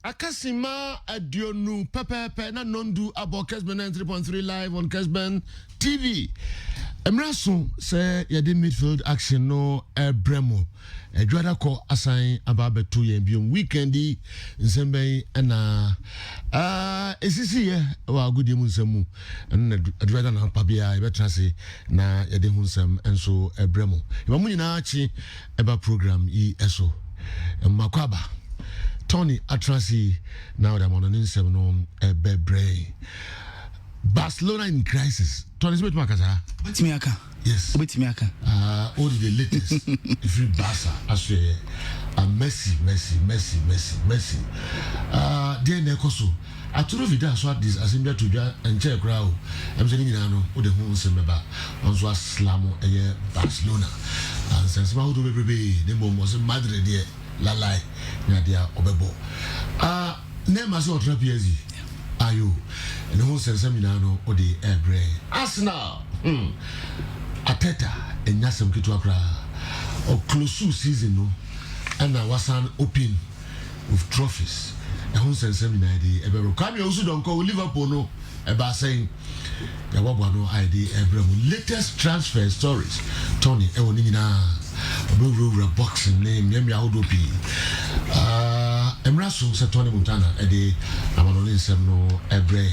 Akasima Adionu Pepe na nondu abo Kesben 93.3 live on Kesben TV. Emraso say yede midfield action no Bremo. Edwada ko assign about 2 year biom weekendi nsembe na esisi ye wa gudi mu nsemu na Edwada na pabia e betra se na yede hu nsem enso Bremo. Iba mu nyina chi eba program yi eso. Makwaba Tony Atrasi now that I'm on an insem no bebre. Barcelona in crisis. Tony Smith Makaza. Timiaka. Yes. Timiaka. All the latest. If you Barca, I say, Messi. Then Nekoso. I told you that so this assembly to do and check crowd. I'm saying you know what the whole semeba on so slam Barcelona. And since my do baby, the mom was in Madrid there. Lalai Nadia Obebo. Name as what PSG. Are you? And the whole seminano or the air brain. Arsenal. Ateta and Yasam Kituakra or close to season no. And I was an open with trophies. The whole seminary. Ebero. Come you also don't call Liverpool no. About saying the Wabano ID Ebro. Latest transfer stories. Tony Ewonina. Boxing name Yahudopi. Emraso Tony Montana Eddie Amanolin Semno Ebre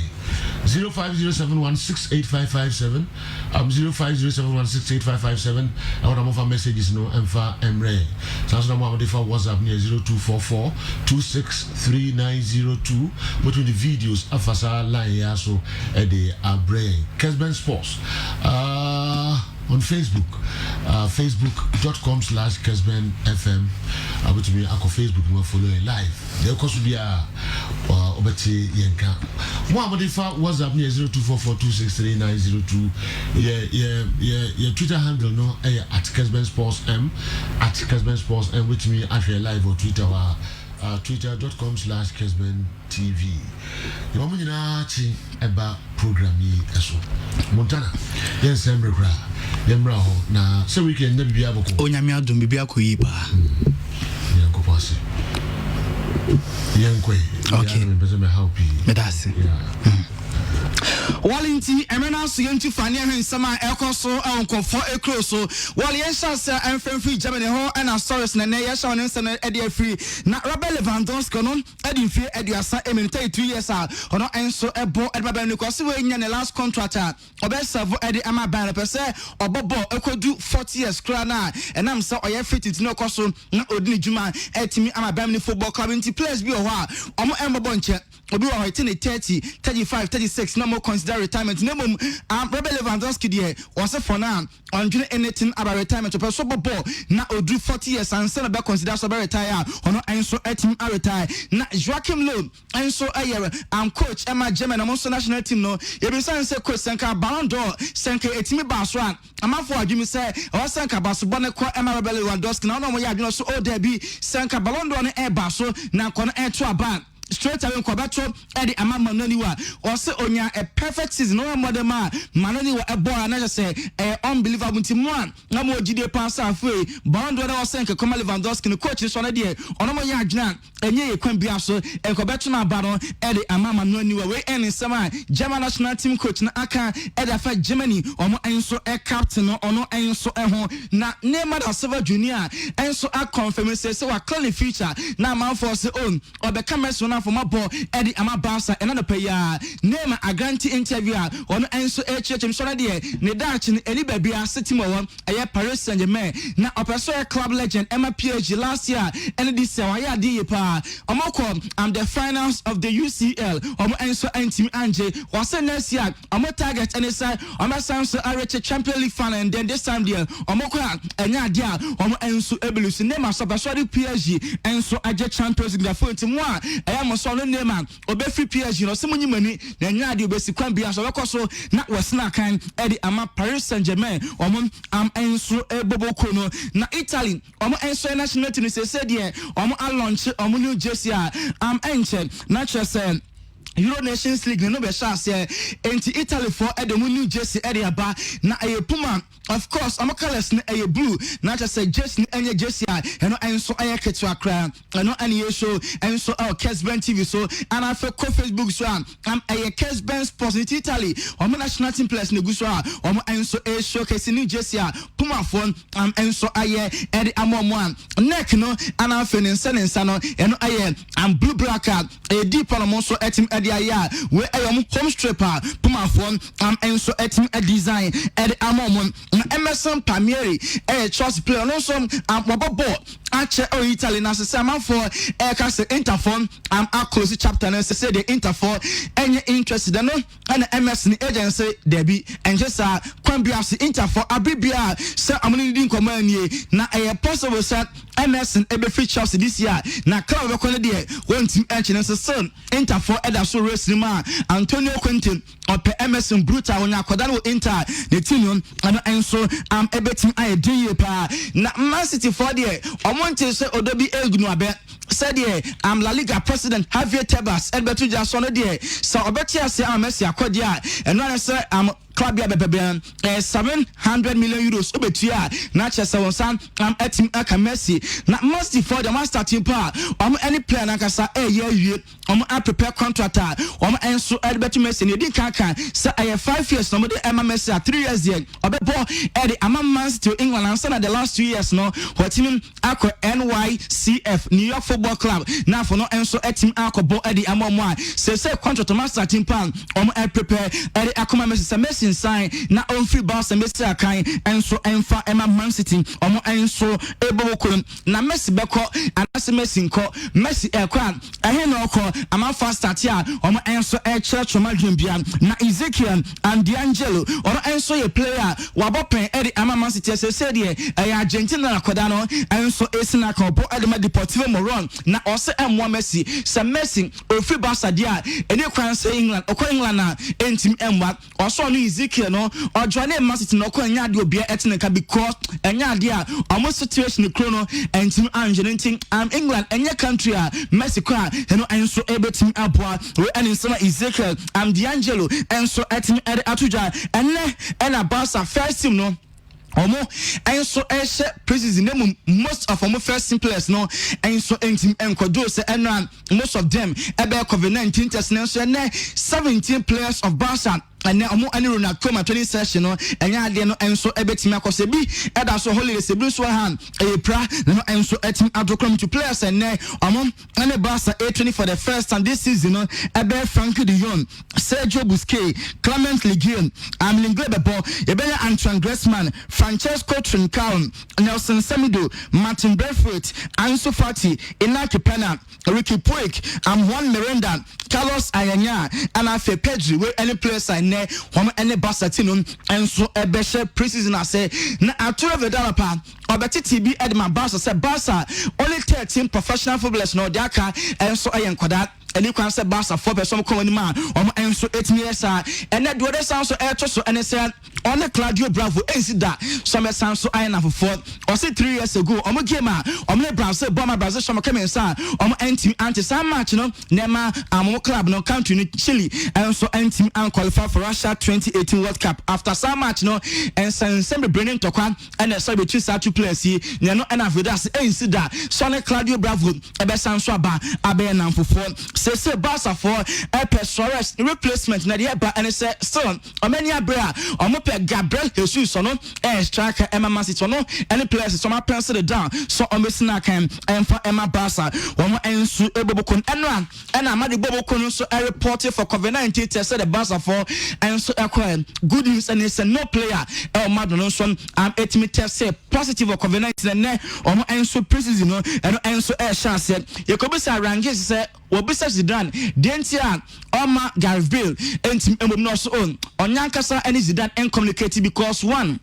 0507168557 0507168557. I want to move messages no Emfa Emre. Sounds no more for WhatsApp near 0244263902. Between the videos Afasa line yaso Eddie Abre Kesben Sports. On Facebook, facebook.com/KesbenFM. Which means I can Facebook and follow live. There could be a obeti yenka. What if I WhatsApp near 0244263902? Yeah. Twitter handle no at Kesben Sports M at Kesben Sports M. Which means I share live on Twitter. Twitter.com/Kesben TV. You want me to see about program eso. Montana, yes, Embra. Yemra na so we can never be able to. Onyame adom bibia koyiba. Yanko pase. Yankwe. Okay. Me help you. Medase. Walinti emena so yenti fane ahensama ekoso onkofo ekroso wali yensa enfremfri Germany ho na stories na ne yesha on nsa na ede free na Robert Lewandowski no ede mfie eduasa eminite 2 years a ono enso ebo edbaba ni kwase we nya ne last contract a obeserve ede ama ban pese obobo ekodu 40 years kra na enam se oye fit no koso na odini juma etimi ama ban ni football club nti players bi ho a omo embobo nche obi wa hoite ne 30 35 36 no more consider retirement nemum Robert Lewandowski there was for now on anything about retirement to person ball na odu 40 years and say be consider so be retire ono enso etim a retire na Joachim Low enso ayer coach Emma German among national team no e be say coach Senka Ballon d'Or Senka etimi ba so amafo adwumi say o Senka ba so bone ko Emma Robert Lewandowski na no mo ya adwumi so o there be Senka Ballon d'Or no e ba so na kono e to aba straight away Kwabacho Eddie Ama Manoniwa or say onya a perfect season no more than Manoniwa a boy and I just say unbelievable team one no more GD pass free Ballon was saying Koma Lewandowski the coach is on idea on mo yajna enye ekwan bia so en Kwabacho na baro Eddie Ama Manoniwa we any sema German national team coach na aka Eddie fa Germany omo enso e captain no ono enso e ho na Neymar da Silva Junior enso a confirm say wa clearly feature na man for say own obeka for my boy Eddie Ama Barca and another paya name a granty interview on enso HHM so there ne dachi any baby a city mo Paris Saint-Germain na operation club legend Emma PSG last year and this year di pa omoko the finals of the UCL enso team Anje was next year target and say so reach Champions League final and then this time there omoko enya dia enso ebelus name a so PSG enso aje Champions League for team one so no name obefi PSG no semunyi mani na nya de obesi kwan bia so bekoso na wasna kan Eddie Ama Paris Saint-Germain enso eboboko no na Italy enso national team say there a launch new jersey enche na chese Euro Nations League no be chance enti Italy for the new jersey area ba na Puma of course am colors na blue na just say jersey any jersey eno enso ayaketu akra eno any show enso Kesben TV so and I for Facebook so am Kesben Sports in Italy am national team players ne gu so am enso showcase new jersey Puma phone enso aye edi amomwan neck no and I for nsa no eno aye am blue black deep on so etim aya we home stripper Puma phone enso etim design edi amomon Emerson Palmieri Chelsea player no so ball ache Italy na say man for case Interphone close chapter na say the Interphone any interested no and Emerson agency debi and just kwan biase Interphone abibia say amuni din komanie na possible say Emerson ebe free Chelsea this year na club we call there one team enchine say Interphone eda so race ma Antonio Quintin ope Emerson brutal onya akoda no Inter the team and enso ebe team idea pa na Man City for there omonte say odobi egunu abe said La Liga president Javier Tebas Edberto Jason there so obetia say Messi akodia and when I say Claudia Bebe 700 million euros obetua na chese won san etim aka Messi na must for the master team pa any player na kasa ye prepare contract enso Edberto Messi ne din kan say 5 years no dey Emma Messi 3 years there obebo the amount to England and say the last 2 years no what team akọ NYCF New York Football Club na for no enso etim akọbo the amount say contract master team pa prepare the akoma Messi sign na on free Barca Messi akan enso enfa Emma Man City enso ebo na Messi beko anase Messi nko Messi ekwa na oko ama fast start ya enso church madrim bia na Ezekiel and D'Angelo enso ye player wabopen edi Emma Man City say de Argentina na koda no enso esina kan bo Edema Deportivo Moron na ose emwa Messi se Messi o free Barca dia eni kwan say England na entim emwa oso no Ezekiel no Johnny Man City no ko nya de obia etneka because enya de almost situation chrono entim angelenting England enya country Messi kwa enso ebetim aboa we ensema Ezekiel D'Angelo enso etim atuja ena Barca first team no enso preseason most of first team players no enso entim enkodo say most of them COVID-19 test no 17 players of Barca and any Ronald Koeman training session no enya ade no enso ebetimi akose bi eda so holiday se blue swan pra no enso etim adokrom to players and any Barca A20 for the first time this season no Frankie de Jong, Sergio Busquets, Clement Lenglet, Bebo, Antoine Griezmann, Francesco Trincao, Nelson Semedo, Martin Braithwaite, Ansu Fati, Inaki Pena, Ricky Puig, Juan Miranda, Carlos Ayanya, and Afe Pedri where any players are ne any Barca team enso ebeshe preseason ase na atura vedalapa obeti TB Edman Barca say Barca only 13 professional footballers no diaka enso ayenkwada any kwan say Barca 4 person come ni man enso 8 years and the other sound so so and say on the Claudio Bravo ensida some sound so ayena for 4 or say 3 years ago game Brazil Boma Brazil some come inside team anti some match no nema club no country in Chile and so team and qualify for Russia 2018 World Cup after some match no and some bringing to kwan and so between two players here no enough with us ensida so na Claudio Bravo ebe sanso aba abe na for 4 say Barca for Suarez replacement na dey ba and say still omani abra pe Gabriel Jesus no striker Emma Man City no any players so ma pencil it down so omesina kan for Emma Barca ensu ebobokon enra na amade bobokon so reported for COVID-19 test the Barca for ensu acquire good news and it's no player Madonna so etimi test say positive for COVID-19 and ensu preseason no ensu chance Yakobisa Rangers say Wobisa Zidane dentia Oma Gareth Bale entim emom no so on onyankasa any Zidane communicated because one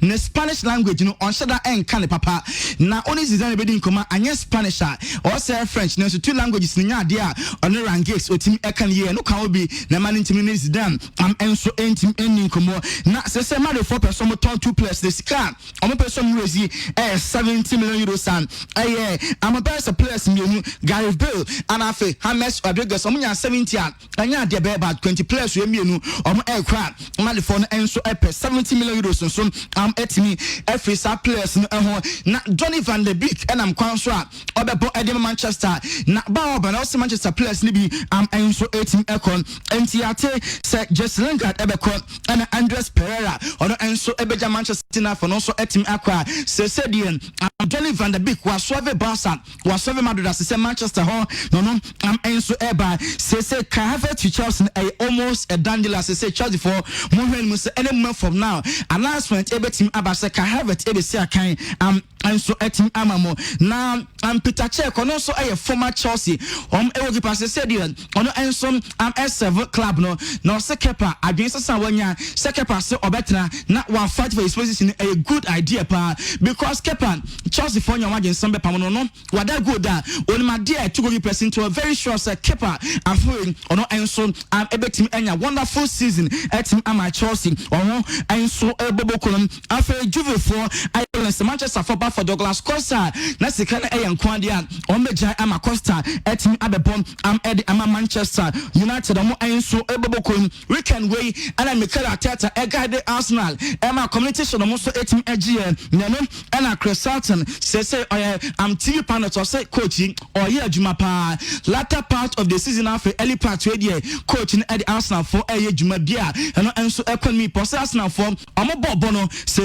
ne Spanish language no on shada en kan papa na only design be din koma anya Spanish or say French no so two languages ni nya de a on rangates otim e kan ye no kan obi na man ntimi ne Zidane enso entim enin komo na se ma de 4 person mo turn 2 players the scan omo person raise 70 million euros and am a best players mienu Gareth Bale and afi James Rodriguez omo nya 70 anya de be about 20 players we mienu omo aircraft ma de for no enso e 70 million euros so etimi every sa players no ho na Johnny van der Beek and am kwan so a obebo edem Manchester na ba oba na also Manchester players ni bi enso etim ekon entiate se Jesse Lingard ebekon and Andres Pereira ono enso ebeja Manchester na for no so etim akwa se sedien Johnny van der Beek was serve Barca was serve Madrid as se Manchester ho no enso eba se Kai Havertz to Chelsea almost a dandela se Chelsea for movement mu se any moment from now announcement ebetim abase Kai Havertz ebesi akan enso etim amamo na Peter Cech ono so former Chelsea ewo keeper se sedien ono enso S7 club no se Kepa against Sawanya se Kepa se obetna na one fight for his position a good idea pa because Kepa Chelsea for your wagen some bepamono no wada go da oni ma dia to go pressing to a very sure say Kepa afo ono enso ebetim enya wonderful season etim ama Chelsea ono enso ebobokolon afo Juve for Manchester for Douglas Costa na sika na eyankwan dia on meja ama Costa etim abebom edi ama Manchester United omo enso ebobokon weekend way ana Mikel Arteta guide Arsenal ema communication omo so etim egie nano ana Chris Sutton say TV panel to say coach oye adwuma pa latter part of the season after early part wey there coach in Eddie Arsenal for adwuma bia eno enso economy post Arsenal for omo bobo no say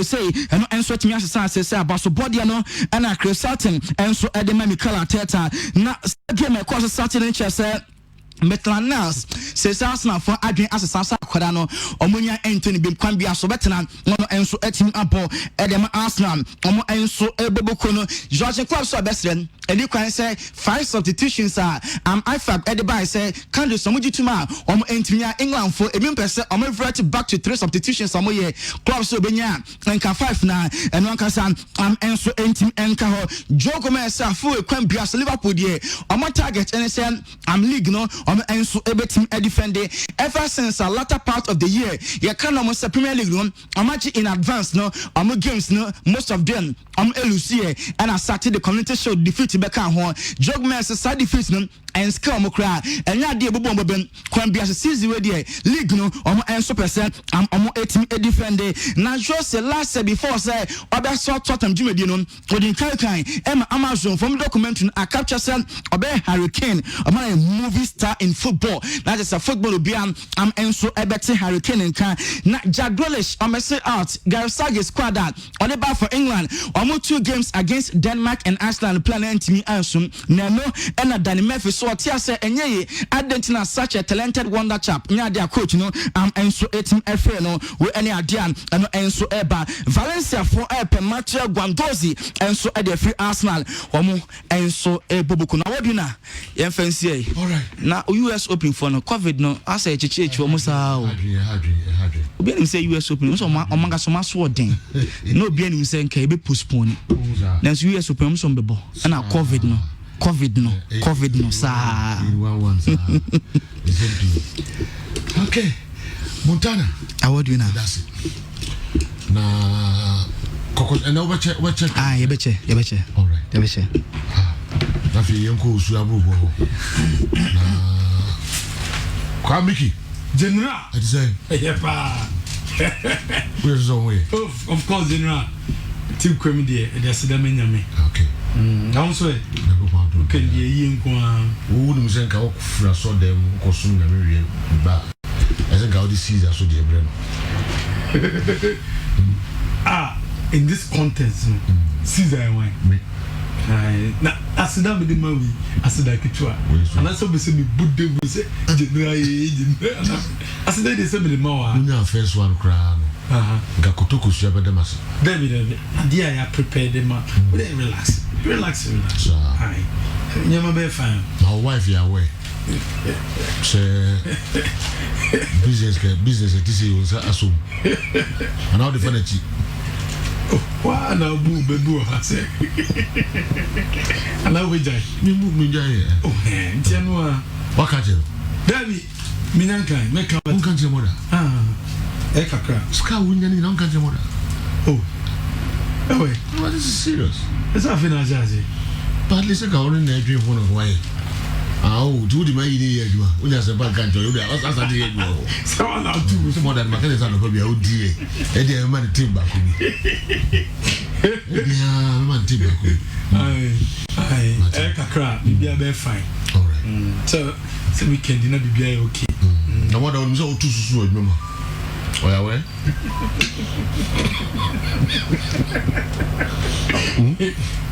eno enso timi asesa say abaso body no ana Chris Sutton enso edema Mikel Arteta na game e course Sutton in chese Metlanas says Arsenal for adwin asesa kwada no omunya Anthony Bimkwan bia so betena no enso etim abo edema Arsenal omo enso eboboko no George Club so besren edi kwan say 5 substitutions are IFAB edibai say can do some gituma omo entimia England for ebi mpese omo revert back to 3 substitutions omo ye club so benya nka 5 na eno nka san enso entim enka ho Joe Gomez afu ekwan bia so Liverpool die omo target and say league no enso ebetim defende ever since a latter part of the year you can almost Premier League no match in advance no games no most of them elusie and I started the community show defeat beka ho Jogmers side defeat no and skill mokra enya de bobo ben kwan bia season we there league no enso percent etim defende na just last before say oba so Tottenham Jumedi no odin kan Amazon from documentary I capture say oba Hurricane a movie star in football that is a football be enso ebeti Hurricane nka na Jack Grealish say out Gareth Southgate squad that on the bar for England 2 games against Denmark and Iceland plan to me ansum na no and Danny Murphy so tia say enye Argentina such a talented wonder chap nya their coach no enso etim FA no we any adian and enso eba Valencia for Mathieu Guendouzi enso e the free Arsenal enso ebobuku na woduna yen fancy all right na US Open for no COVID no asa echichi omusa o obi anim say US Open so omanga so maso den no obi anim say nka ebe postpone na US Open so mbebo na COVID no sa okay Montana awoduna that's it na kokos and over check yebeche all right yebeche na fi yenko usu abubo na kwa Mickey General I say yepa where's on way of course General team comedy they say them nyame okay now so okay ye yenko wo dum sen ka okufra so dem kosum na me ba esen ka odi season so de bre no in this context season why na asida me de mawi asida kitwa ana so be se me budde we se General asida de se me de mawa una first one cry no ga kotoko su abede mas David dia ya prepare them relax hi nyama be fine my wife ya away say business this is assume and how the furniture Why now boo baby I say. And now we die. Me jai. Oh, Janua. What can't you? Daddy, Minanka, make up. Who can't your mother? Ekakra. Scar winning in can't your mother. Oh. Oh, wait. What is serious? It's a financial. But listen, I only need drink one of why. Oh, do the money here, you are. When there's a bad country, you are. That's a day. So I'm not too more than my cousin of your old dear. And they are man team back. Yeah, man team back. Aye, Ekakra, be a fine. All right. So we can dinner be okay. Now, what I'm so too soon, remember? Oh, yeah, where?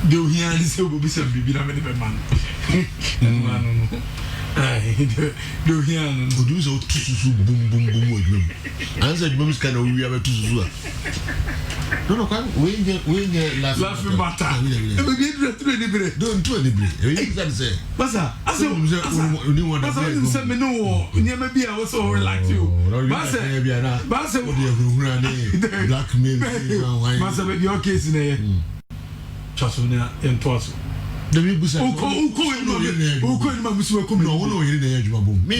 Do he answer will be some baby man? Do he answer? Do so too boom boom boom with them. Answer the mom's kind of we have too. No, we laughing matter. Don't do any break. Say, Massa, I said, no, never be I was so relaxed you. Massa, blackmail. Massa, with your case in there. Chasuna and Twasso. The people say, who could my Miss Welcome? No, no, you didn't have boom. Me,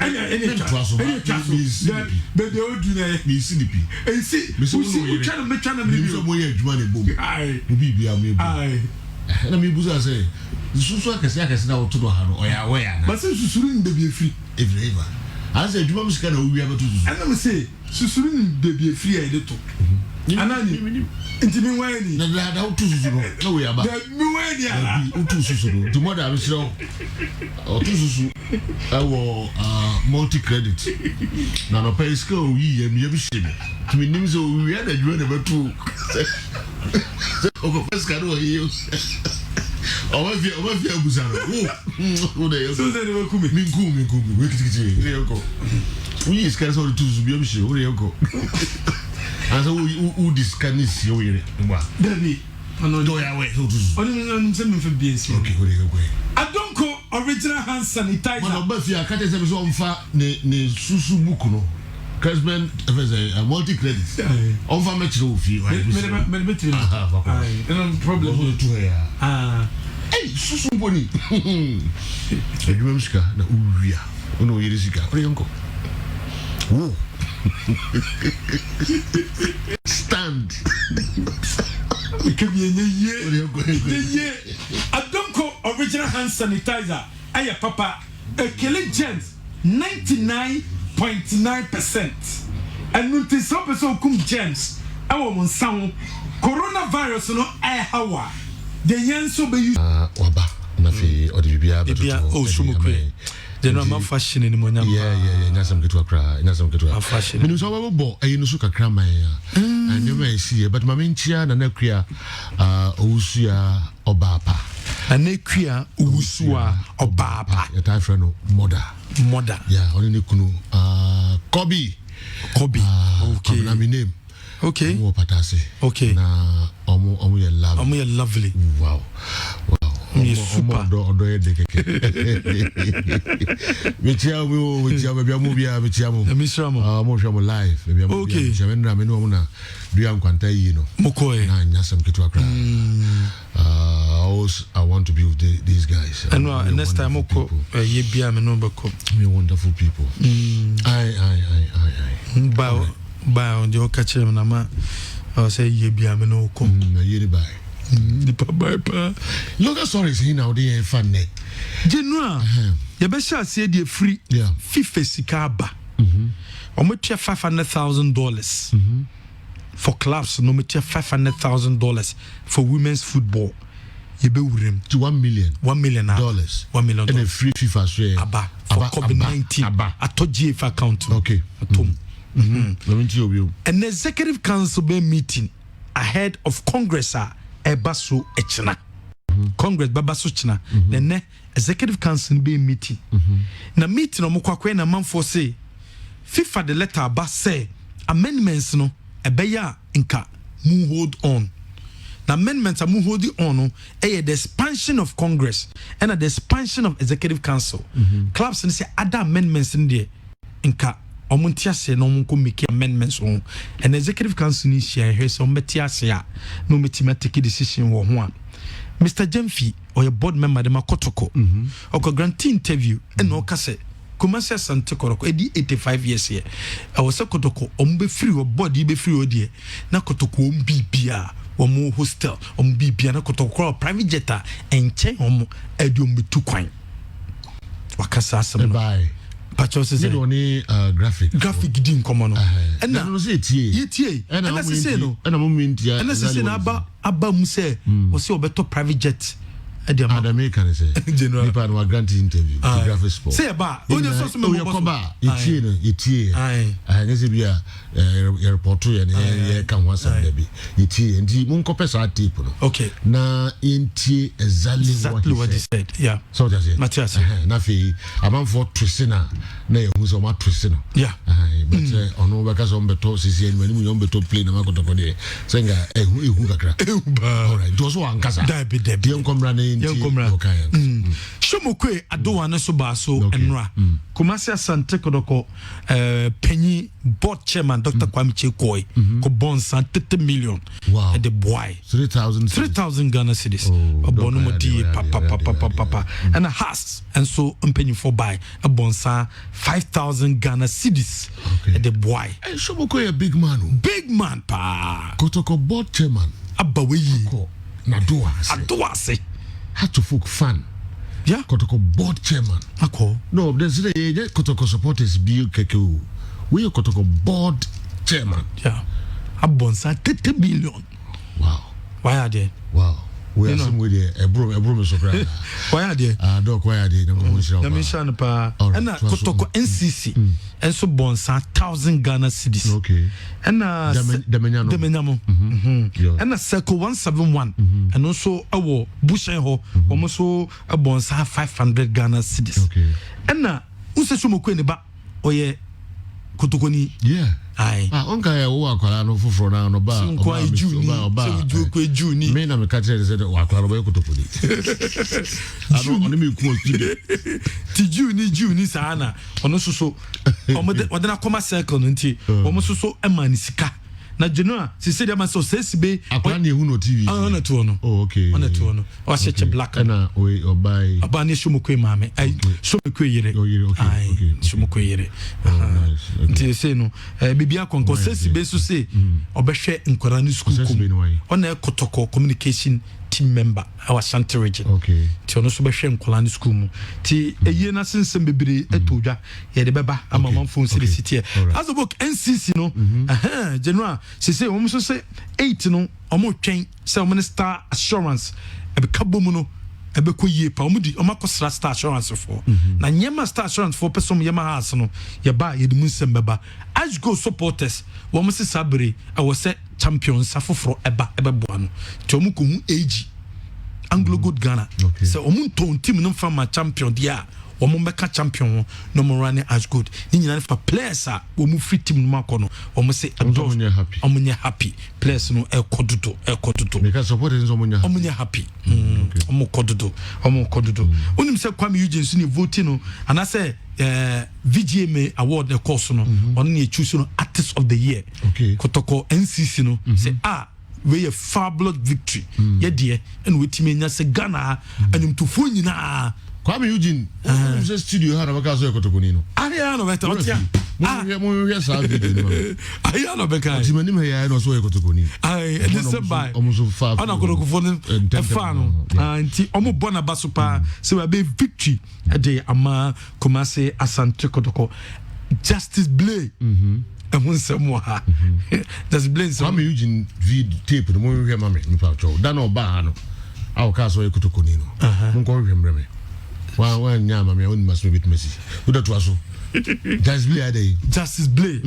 any trust, but the old me sleepy. And see, we trying to make China money boom. Aye, be aye. And I mean, Buza say, the Susa can say, I can now to know or ya where. But since you shouldn't be free, if ever. I said, you must kind of we have to do. And let me say, Susun be free a little. And I mean, intimate way, not how to no way about the mother I was so or to I will multi credit. Now, no pay school, we and you see to me, names we had a dream about two. Oh, first can you? Oh, if you're Buzano, who they so they will come in, we is kind of to be sure where you go. And so who this can is your way? Baby, I know do I wait to send me for beans. Okay, I don't call original hand sanitizer. No, but if I can't say so far, ne susu bukuno. Cashman, a multi credit. On for metro fee. Problem to her. Hey, susu boni. You remember, na uria. No, you is a uncle. Whoa. Stand. I don't call original hand sanitizer. Aya papa, a killing chance 99.9%. And notice some person come chance. Our mon sound coronavirus no aya hawa. The yan so be you. Waba na fi odibia beto. Oh, sumukwe. General man fashion in Monya. Yeah. Nyasam ketu akra. Fashion. Minu so wabo e no so kakra man ya. And you may see but mama nchia na nakua owusua obapa. Anekua owusua obapa. Ya tai friend no mother. Yeah, only kunu Kobe. Okay. Na my name. Okay. Omo patase. Okay. Na omo ye lovely. Omo ye lovely. Wow. Super. Odo ye de keke. Michia bia mu bia michia mu. Misramo. Mo hwe mo live. Bia mu bia. Michia me na me no na dua nkwanta yi no. Mokoe. Na nyasam ketu akra. I want to be with these guys. And next time moko ye bia me no bako. Me wonderful people. Aye. Ba on the okache na ma I say ye bia me no ko. Na ye ni bai. The papa. Local stories here now they ain't fun ne. General, you be sure say the free FIFA sika ba. Omo tia $500,000 for clubs, no me tia $500,000 for women's football. You be wurim to $1 million. $1 million. $1 million. And a free FIFA share. Aba for COVID-19. Ato GF account. Okay. Atom. An executive council be meeting ahead of Congress Ebaso Echina. Congress Babaso China. Then executive council be meeting. Na meeting omo kwakwe na manfo say FIFA the letter ba say amendments no ebeya nka mu hold on. Na amendments are mu hold on no the expansion of Congress and the expansion of executive council. Clubs and say other amendments in there nka omuntiase no mun ko make amendments on and executive council ni share here so mbetiase a no metima take decision wo ho a Mr. Jemfi or your board member de makotoko oko grant interview and no kase Kumasi Asante Kotoko edi 85 years here I was a kotoko ombe free or body be free odie na kotoko ombibia omo hostel ombibia na kotoko private jetta enche omo edium be 2 kwan wakasa asem bye Pacho say graphic din komo no and na no say tie and na say no and na mumintia and na say na aba mu say o say obeto private jet American say general nipa no grant interview to graphic sport say ba o dey so me go ba itie anya say bia report ya na ka ho asem da bi itie ndi mun ko pesa tape no okay na intie exactly what he said yeah so that's it Matthias na fi aman for twisina na ye hu so ma twisina yeah but ono ba ka so mbeto sisi eni mani mu mbeto play na makotoko de senga ehu kakra all right do so ankasa Debbie yenkomra na intie Shomokwe adowa na so ba so enra Kumasi Asante Kotoko penny board chairman Dr. Kwame Chekoi ko bonsa 30 million wow the boy 3,000 Ghana cedis abono modi papa and a house and so penny for buy a bonsa 5,000 Ghana cedis the boy Shomokwe a big man pa Kotoko board chairman abaweyi na doa say had to folk fan yeah Kotoko board chairman ako no there's a Kotoko supporters bill keke we Kotoko board chairman yeah a bonsa 30 million wow why are they we are some way there ebro so cry why are they doc why are they na mo shira na mission pa and Kotoko NCC and so bonsa 1,000 Ghana cedis okay and Demenyamo and circle 171 and also awo bushen ho almost so a bonsa 500 Ghana cedis okay and unse Shomokwe ne ba oye Kotoko ni yeah ai onka ya wo akwara no foforo na no ba Juni me na me ka tell say wa akwara ba Kotoko ni ano oni me ku studio ti Juni sana ono so odena koma circle no nti omo so emani sika na general se say dem so sesibe akwara na ehu no TV na to no oh okay on to no o cheche black na obai abani Shomokwe mame ai Shomokwe yere okay Shomokwe yere nti say no bibia konko sesibe so say obehwe nkwara ni school kom ona Kotoko communication team member our Ashanti region okay ti ono so behwe nkwara ni school mu ti eye na sensem bebere etodwa ye de beba ama manfo city city as a book NCC no general say omo so say 8 no omo twen say minister assurance e be kabomu no e be koyie pa omo di omo akosra star assurance for na nyema star assurance for person yema house no ye ba ye di munsem beba as go supporters wo mo se sabre e wo se champions afoforo eba ebeboa no ti omo ko hu age Anglo Good Ghana so omo ton team no fama champion dia omo meka champion no mo run as good ni nyina fa players a omo free team no makono omo se omo nya happy players no e kododo because supporters omo nya happy omo kododo onim se Kwame Eugene so ni voting no ana se VGMA award the course no on na choose no artist of the year Kotoko NCC no say we a fabulous victory ye de and wetime nya se Ghana anim to fo nyina Kwame Eugene in studio ha na baka so Kotoko ni no area no better what ya mo we sa video no aya no beka ti mani me ya no so Kotoko ni ai December almost fa ana Kotoko fo no e fa no anti omo bona basopa se we be victory e dey ama Kumasi Asante Kotoko Justice Blay ehun semo ha Justice Blay so Kwame Eugene video tape no mo we ma me nfa cho da no ba no aw ka so Kotoko ni no mo ko we mreme wa nyama me oni maso bit message wo da to aso Justice Blay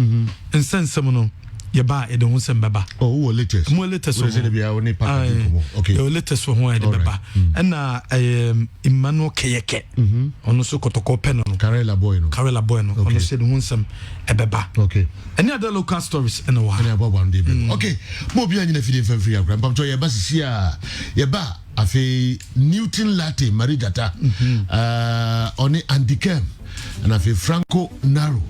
and send someone ye ba e de ho sem beba wo latest so say bia woni pack okay the latest one e de beba and na Emmanuel Keyeke ono so Kotoko pen no Karela boy no ono say de ho sem e beba okay any other local stories in the world any about one day okay mo bia nyina fidi fan free akra pam to ye ba sisia ye ba afi Newton Latte Marigata oni Andy Kem and afi Franco Naro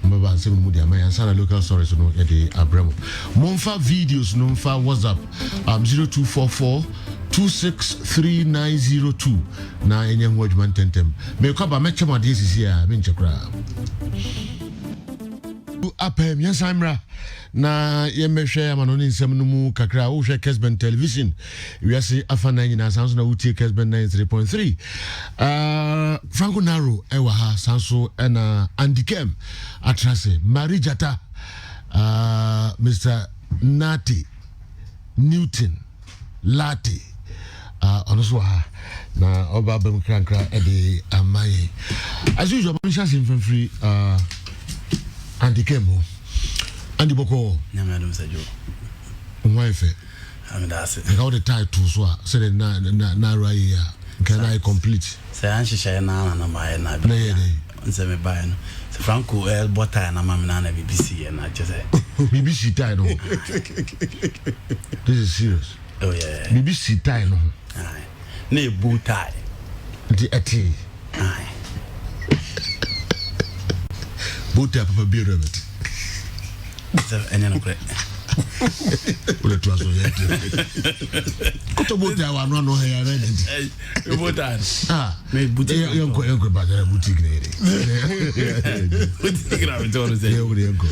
mbaba nsem mu dia man ansana local stories no e de abramo monfa videos no mfa WhatsApp 0244 263902 na enye ho adwuma tentem me kwa ba meche made sisi a me nche kra apem yansamra na yemehwe amanoni nsem no mu kakra wo hwe Kesben television wiase afana nyina sanso na wutie Kesben 93.3 Franco Naro ewa ha sanso na Andikem atrase Marijata Mr. Nati Newton Lati onoswa ha na oba bam krankra e de amaye as usual man shasin free Andikem Andy Boko Nyamado Sajo Wife Amidase how the title so said na right can I complete say anshisha na my na be nse me buy no so Franco el bota na mama na BBC na just BBC tie no this is serious oh yeah BBC tie no aye na e bow tie the ati aye bow tie papa be Robert so enya no kre ole to aso yet koto bow tie wa no here ready e bow tie me boutique yanko ba da boutique ne boutique na me to say yanko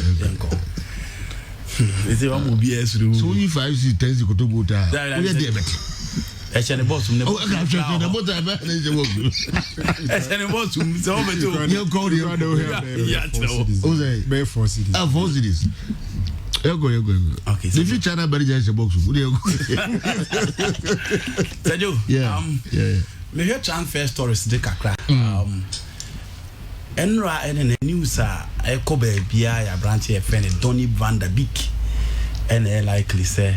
is it one be esru so if 5 10 koto bow tie we dey bet e chene boss ne oh ka chene ne bow tie be ne je wo e chene boss so o beto yanko yeah o say Bay 4 cities. 4 cities Ego. Okay, so if you China very just box, would you go? Sajo, yeah. Me hear transfer stories de kakra. Enra en news a eko bia ya branch e friend Donny van der Beek. And likely say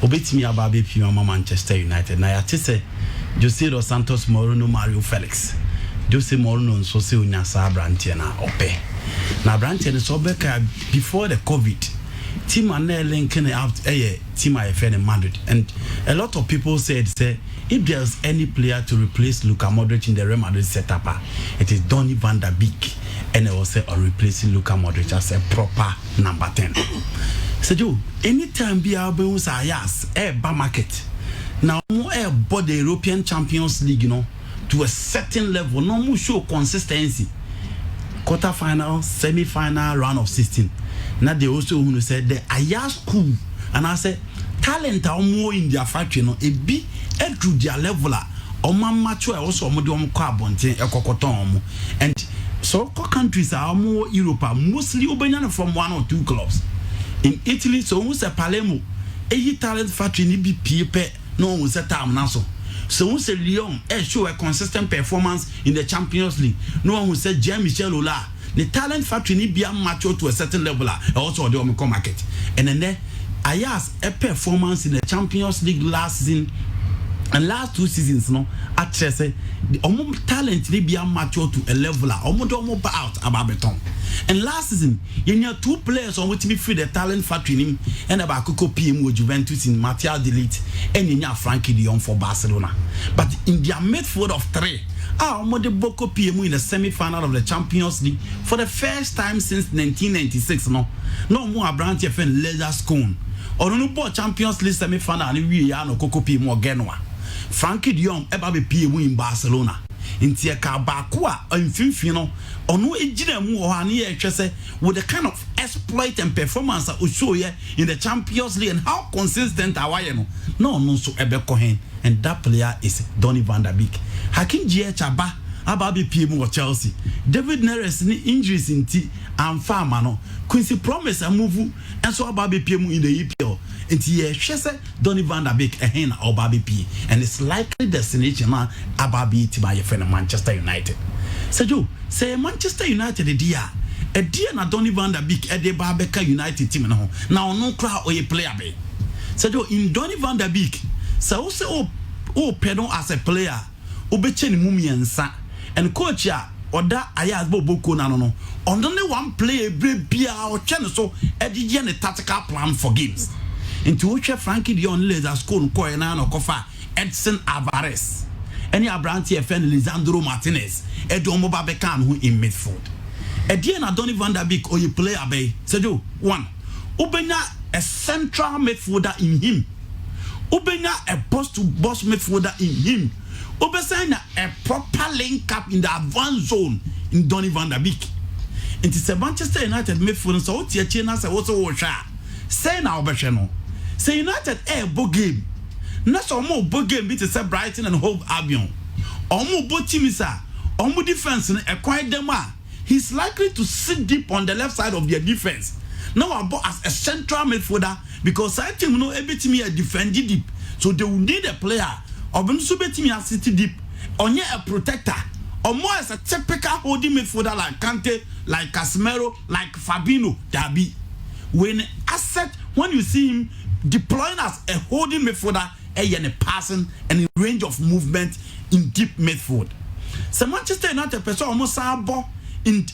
obetimi ababe pi mama Manchester United. Na ya tese Jose dos Santos Mourinho Mario Felix. Jose Mourinho nso se unyasa branch na ope. Na branch ne so beka before the COVID. Team are linking out team I in Madrid, and a lot of people said say if there's any player to replace Luka Modric in the Real Madrid setup, it is Donny van der Beek, and they will say or replacing Luka Modric as a proper number 10. So Joe, anytime be able to yes, market now more about the European Champions League, to a certain level, no more show consistency. Quarter-final, semi-final, round of 16. Now they also who said the Aya school and I said talent are more in their factory a be to their level or mature also medium carbon and so countries are more Europe mostly Ubanian from 1 or 2 clubs. In Italy, so who's a Palermo a talent factory ni be pepe no one set time now so who said Lyon show a consistent performance in the Champions League. No one who said Jean-Michel Aulas the talent factory need be mature to a certain level also the Omicron market. And then Ayas a performance in the Champions League last season and last 2 seasons at Chelsea the talent need be mature to a level almost out about beton. And last season you had 2 players on which me free the talent factory and about Coco PM with Juventus in Matteo Delite and in Frankie de Jong for Barcelona. But in their midfield of 3 Mode Boko PMU in the semi-final of the Champions League for the first time since 1996. No more branch FN Leisure Scone. Or no more Champions League semi-final and we are no Coco PMU Genoa. Frankie de Jong eba PMU in Barcelona. In Tiaka Bakua in Finfino or no Ejinemu or Hania Chese with the kind of exploit and performance that we show here in the Champions League and how consistent are we no so Ebe Cohen and that player is Donny van der Beek. Hakim Ziyech aba be PM or Chelsea. David Neres ni injuries in T and Farmer no. Quincy Promise a move and so be PM in the EPL. And Chese Donny van der Beek a hen or Baby P and it's likely destination Ababi to buy a friend of Manchester United. So say Manchester United a dear na Donny van der Beek a de Barbecue United team now no crowd or a player be. So in Donny van der Beek so also pedal as a player Obecheni Mumiensa and coach ya or that Ayas Boboko no only one player bia or channel so edigen a tactical plan for games. Into which Frankie de Jong Leisure School Koena no Kofa Edson Alvarez. Any Abranti FN Lisandro Martinez Edomo Babekan who in midfield. Edian Donny van der Beek or you play Abbey. Sejo, one. Ubenya a central midfielder in him. Ubenya a boss-to-boss midfielder in him. Ubenya a proper link up in the advanced zone in Donny van der Beek. It is a Manchester United midfielder, so what's your chance? I also watch. Say now, Bechano. Say United a book game. Not so more book game beat say Brighton and Hove Albion. Omo both teams are Omo defense and acquired them are. He's likely to sit deep on the left side of their defense. Now about as a central midfielder because I think no every team here defend deep. So they will need a player. Or when super team here sit deep. On a protector. Or more as a typical holding midfielder like Kante, like Casemiro, like Fabinho, Dabi. When you see him deploying as a holding midfielder, and a passing and in range of movement in deep midfield. So Manchester United person almost in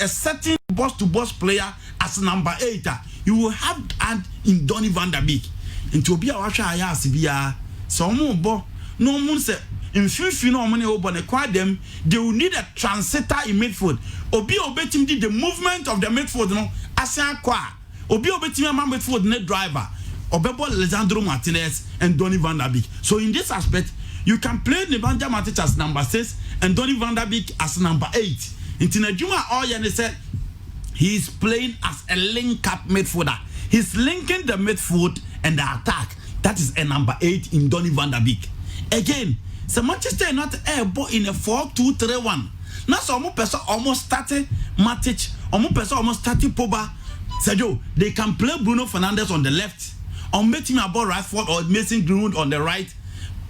a certain boss-to-boss player as number 8. You will have and in Donny van der Beek. Into be a washer I so more no moon say in few no money open acquire them, they will need a transitor in midfield. Obi obetim did the movement of the midfield no asa kwa. Obi obetim man midfield net driver. Obebo Alessandro Martinez and Donny van der Beek. So in this aspect, you can play Nemanja Matic as number 6 and Donny van der Beek as number 8. In Tinajuma Oyen said he is playing as a link-up midfielder. He's linking the midfield and the attack. That is a number 8 in Donny van der Beek. Again, so Manchester United in a 4-2-3-1. Now some person almost started Matic, almost started Pogba. Sergio, they can play Bruno Fernandes on the left. Or making about Rashford or Mason Greenwood on the right,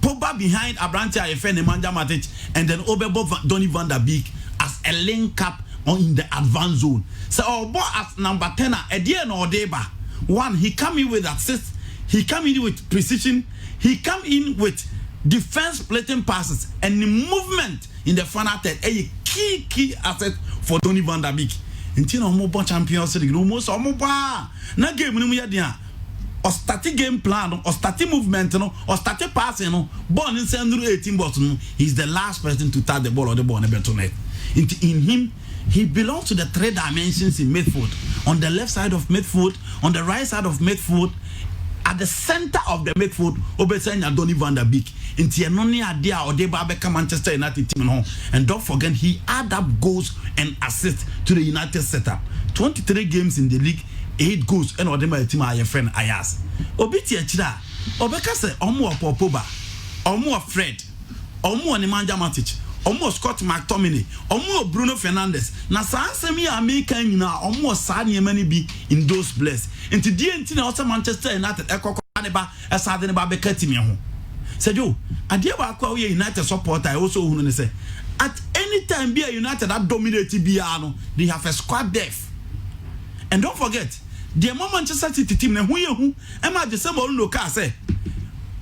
Pogba behind Abrante Ayefe, Nemanja Matic, and then Obebo Donny van der Beek as a link up in the advanced zone. So Obo as number 10, Edian Odeba. One, he come in with assist, he come in with precision, he come in with defense splitting passes, and the movement in the final third, a key asset for Donny van der Beek. Until Omo Champions League, almost Omo na game no or static game plan, or static movement, or static passing, born in 18 but he's the last person to touch the ball or the ball never to net. In him, he belongs to the 3 dimensions in midfield. On the left side of midfield, on the right side of midfield, at the center of the midfield, Obesanya Donny van der Beek. Into a idea or they become Manchester United team. And don't forget, he add up goals and assists to the United setup. 23 games in the league. 8 goals and or them team my friend Ayas. Obiti achira. Obeka say omo Pogba, omo Fred, omo Nemanja Matic, omo Scott McTominay, omo Bruno Fernandes. Na saa semi America nyina omo saa niemani bi in those places. Into DNT na also Manchester United ekoko aneba esa de ne ba beka team ho. Sejo, ade ba kwa we United supporter I also hunu ne say at any time be a United that dominate BR no, they have a squad depth. And don't forget the Manchester City team na hu Emma the same no car say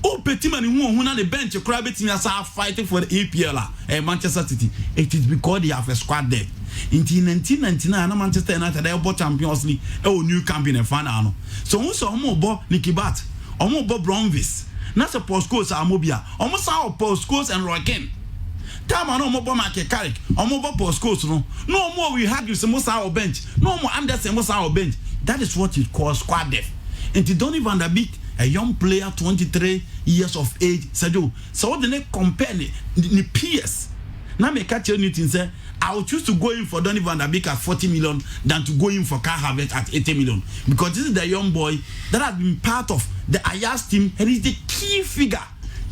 oh petit man hu na the bench crab team as fighting for the EPL Manchester City. It is because they have a squad there. In 1999 Manchester United they bought Champions League new campion and final no. So who so omo bo Nicky Bat, omo bo Bromvis, na se Paul Scholes Amobia, omo sa Paul Scholes and Roy Keane. Time no more Market Carrick, or more Paul Scholes no more we had you some more bench, no more Anderson more bench. That is what it calls squad depth. And to Donny van der Beek, a young player, 23 years of age, Sergio. So the next compare the peers. Now me catch you anything say, I would choose to go in for Donny van der Beek at 40 million than to go in for Kai Havertz at 80 million. Because this is the young boy that has been part of the Ajax team and is the key figure.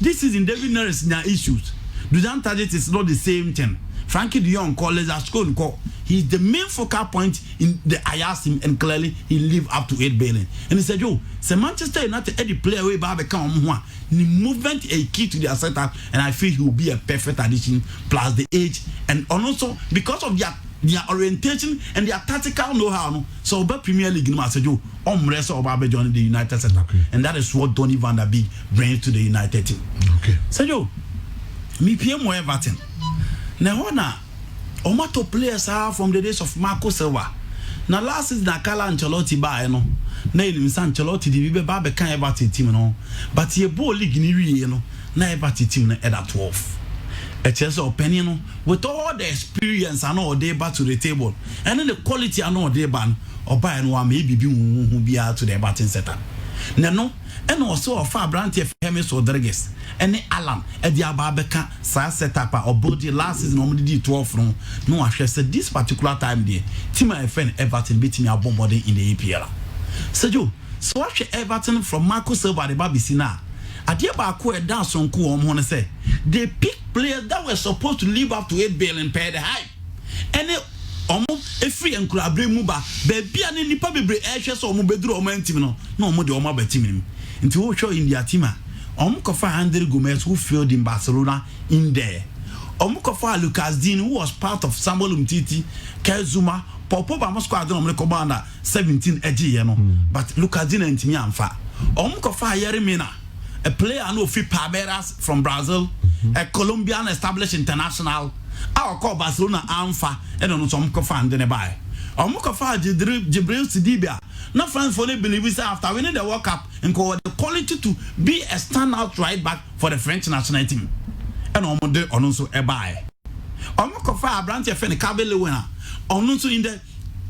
This is in David Neres issues. Dusan Tadic is not the same thing. Frankie de Jong calls as call. He's the main focal point in the Ajax team, and clearly he lived up to 8 billion. And he said, "Yo, so Manchester United any player way back become one. The movement a key to their setup, and I feel he will be a perfect addition. Plus the age, and also because of their orientation and their tactical know-how. No? So about Premier League, I said, "Yo, rest of Abe joining the United setup, and that is what Donny van der Beek brings to the United team." Okay. So yo, me PM Everton. Now na Omato players are from the days of Marco Silva. Now last season na Carlo Ancelotti ba no. Na elim San Ancelotti di be ba be kan Everton team no. But ye ball league ni wie no. Na Everton team na at 12. a chess opinion with all the experience and all they brought to the table, and then the quality and all they ban or buy and one maybe who be out to the batting setup. No, and also a far branch of James Rodriguez, and the Alan at the Ababeka sa setup or body last season normally 12 from no, I said this particular time there, Team my friend Everton beating me a bomb body in the APL. So you so watch Everton from Marco Silva the Babisina. Adia Baku a dance on cool on say they pick players that were supposed to live up to 8 billion per the hype. And a free and club muba, baby and any public ashes or mubedro momentum no more the Omaba team. Into show in their team. Omukofa Andre Gomez who failed in Barcelona in there. Omukofa Lucas Dean who was part of Samuel Umtiti, Kezuma, Popo Bamasquadron on the commander 17 edgy, but Lucas Dean and Timmy Amfa. Omukofa Yerimina. A player no fit Palmeiras from Brazil, a Colombian established international. Our call Barcelona Alpha and on some coffin then buy. Omukofa Jibril Sidibia. No friends for the believers after winning the World Cup and call the quality to be a standout right back for the French national team. And Omonde on also a buy. Omukofa branch of any Cabello winner. On also in the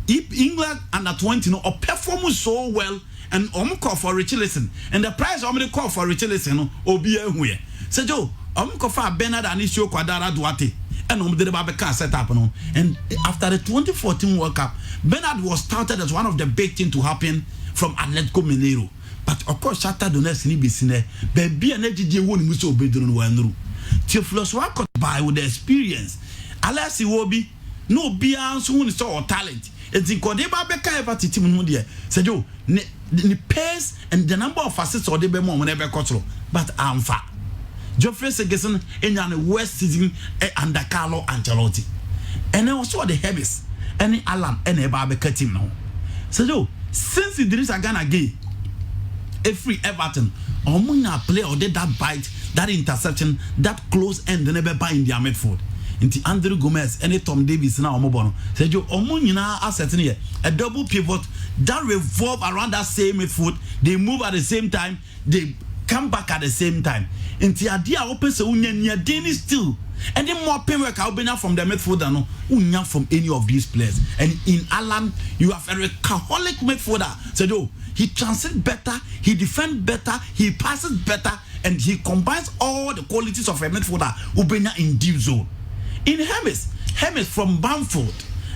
England under 20 no or perform so well. And call for Richarlison, and the price call for Richarlison obi ehue. Say Joe, call for Bernard Anicio Quadara Duarte, and the Babeka set up no. And after the 2014 World Cup, Bernard was touted as one of the big things to happen from Atletico Mineiro. But of course, Shakhtar Donetsk ni bisine, baby energy je won muso bedrun wanru. Theophilus Walcott by with the experience. Alas Iwobi, no beyond soon saw talent. It's in Kodeba Beka ever team there. Say Joe, the pace and the number of assists or the bemo whenever control, but I'm far. Geoffrey Segerson in the West season under Carlo Ancelotti, and also the Hebes, any Alan, and a Barbecue team now. So, since Idrissa Gana Gueye, a free Everton, or Muna play or did that bite, that interception, that close end, never buy in their midfield. Into Andre Gomez, any Tom Davis now, Mobono. Said you, Omunina asset here, a double pivot that revolve around that same midfield. They move at the same time, they come back at the same time. Into idea open so near Dennis still. And then more painwork I'll be from the midfielder, no, unya from any of these players. And in Alan, you have a workaholic midfielder. Said you, he transits better, he defends better, he passes better, and he combines all the qualities of a midfielder Ubenya in deep zone. In Hermes from Bamford,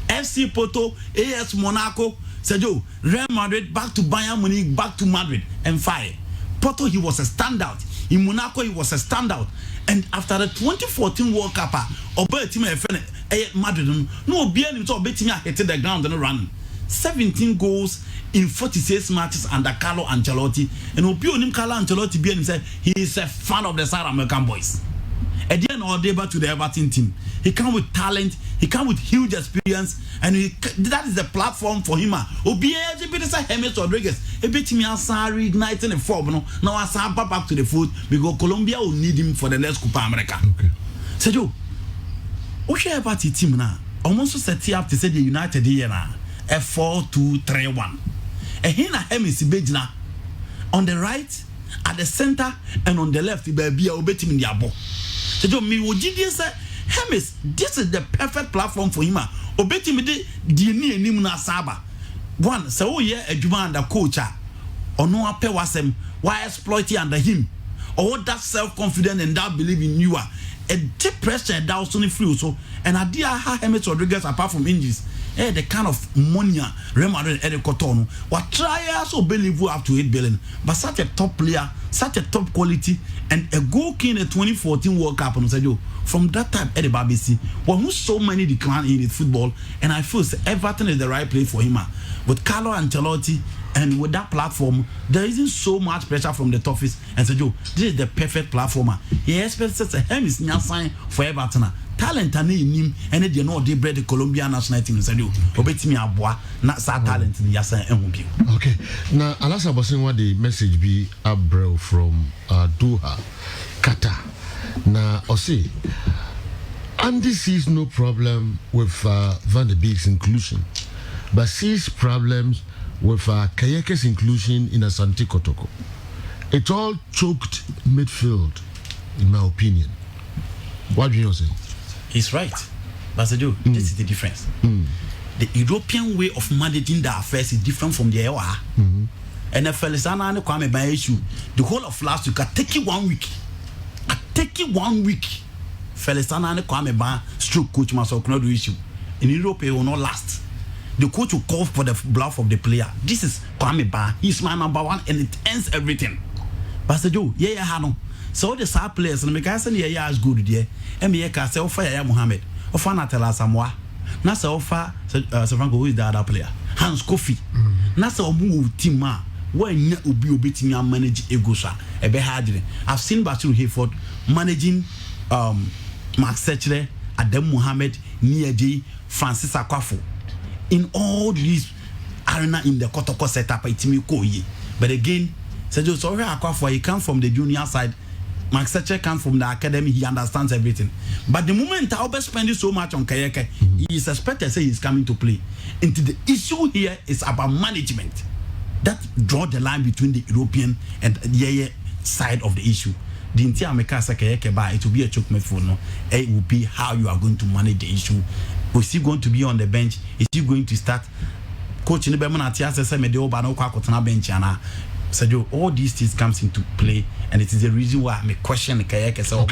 FC Porto, AS Monaco, Sergio, Real Madrid, back to Bayern Munich, back to Madrid, and fire. Porto, he was a standout. In Monaco, he was a standout. And after the 2014 World Cup, Madrid, no beer him to bet him hit the ground and run. 17 goals in 46 matches under Carlo Ancelotti. And Obi Carlo Ancelotti being said he is a fan of the South American boys. At the end of the day, to the Everton team, he comes with talent, he comes with huge experience, and that is the platform for him. Obi James Rodriguez, a bit me Asari igniting the form. Now Asari back to the foot because Colombia will need him for the next Copa America. Okay. So Joe, what's your Everton team now? Almost set up to say the United here now. A 4-2-3-1. And here na Hemis Bejna on the right, at the center, and on the left, be a bet him in the abo. So me would say, Hemis, this is the perfect platform for him. Obeti me de ni enim na saba. One, so yeah, a juma under coach. Or no ape wasem, why exploit under him? Or that self-confidence and that belief in you are a deep pressure that was only free so. And I dear Hemis Rodriguez apart from injuries. The kind of money Real Madrid and Cotonou what try also believe up to 8 billion, but such a top player, such a top quality, and a goal king in 2014 World Cup. And said you from that time Eddie Babisi, well, who so many decline in his football, and I feel Everton is the right place for him. With Carlo Ancelotti and with that platform, there isn't so much pressure from the toughest. And said you, this is the perfect platform. He expects a hem is now sign for Everton. Talent and him and they know they bred the Colombian national team. Said you, obeti me aboa na sa talent ni yasa ehubio. Okay. Now, Alasa Bosin, what the message be Abreu from Doha, Qatar. Now, Osi, Andy sees no problem with Van der Beek's inclusion, but sees problems with Kayeke's inclusion in Asante Kotoko. It all choked midfield, in my opinion. What do you say? He's right. But Joe, this is the difference. The European way of managing the affairs is different from the EWA. And the Felisana and Kwame by issue, the whole of last week, I take it 1 week. Felisana and Kwame by stroke coach must not do issue. In Europe, it will not last. The coach will call for the bluff of the player. This is Kwame Ba. He's my number one, and it ends everything. Pastor Joe, Hano. So the star players, and the Mikasan, is good there. And me, I say, offer Mohammed, offer Natala Samoa. Nasa offer Savango, who is the other player? Hans Kofi. Nasa move team ma. When you be beating and manage Egosa, a be hard. I've seen Batu Hayford managing Mark Sechere, Adam Mohammed, Niaji, Francis Akwafo. In all these arena in the Kotoko setup, it's me koye. But again, Sergio sorry Akwafo, he come from the junior side. Mark Sechere come from the academy, he understands everything. But the moment Albert spending so much on Kayeke, he is expected to say he's coming to play. And the issue here is about management. That draw the line between the European and the side of the issue. The entire it will be a choke for no. It will be how you are going to manage the issue. Is he going to be on the bench? Is he going to start? Coach in the Bemanatias said, Medio Bano Kwakotana bench. Sergio, all these things comes into play, and it is the reason why I question Kayeke. So,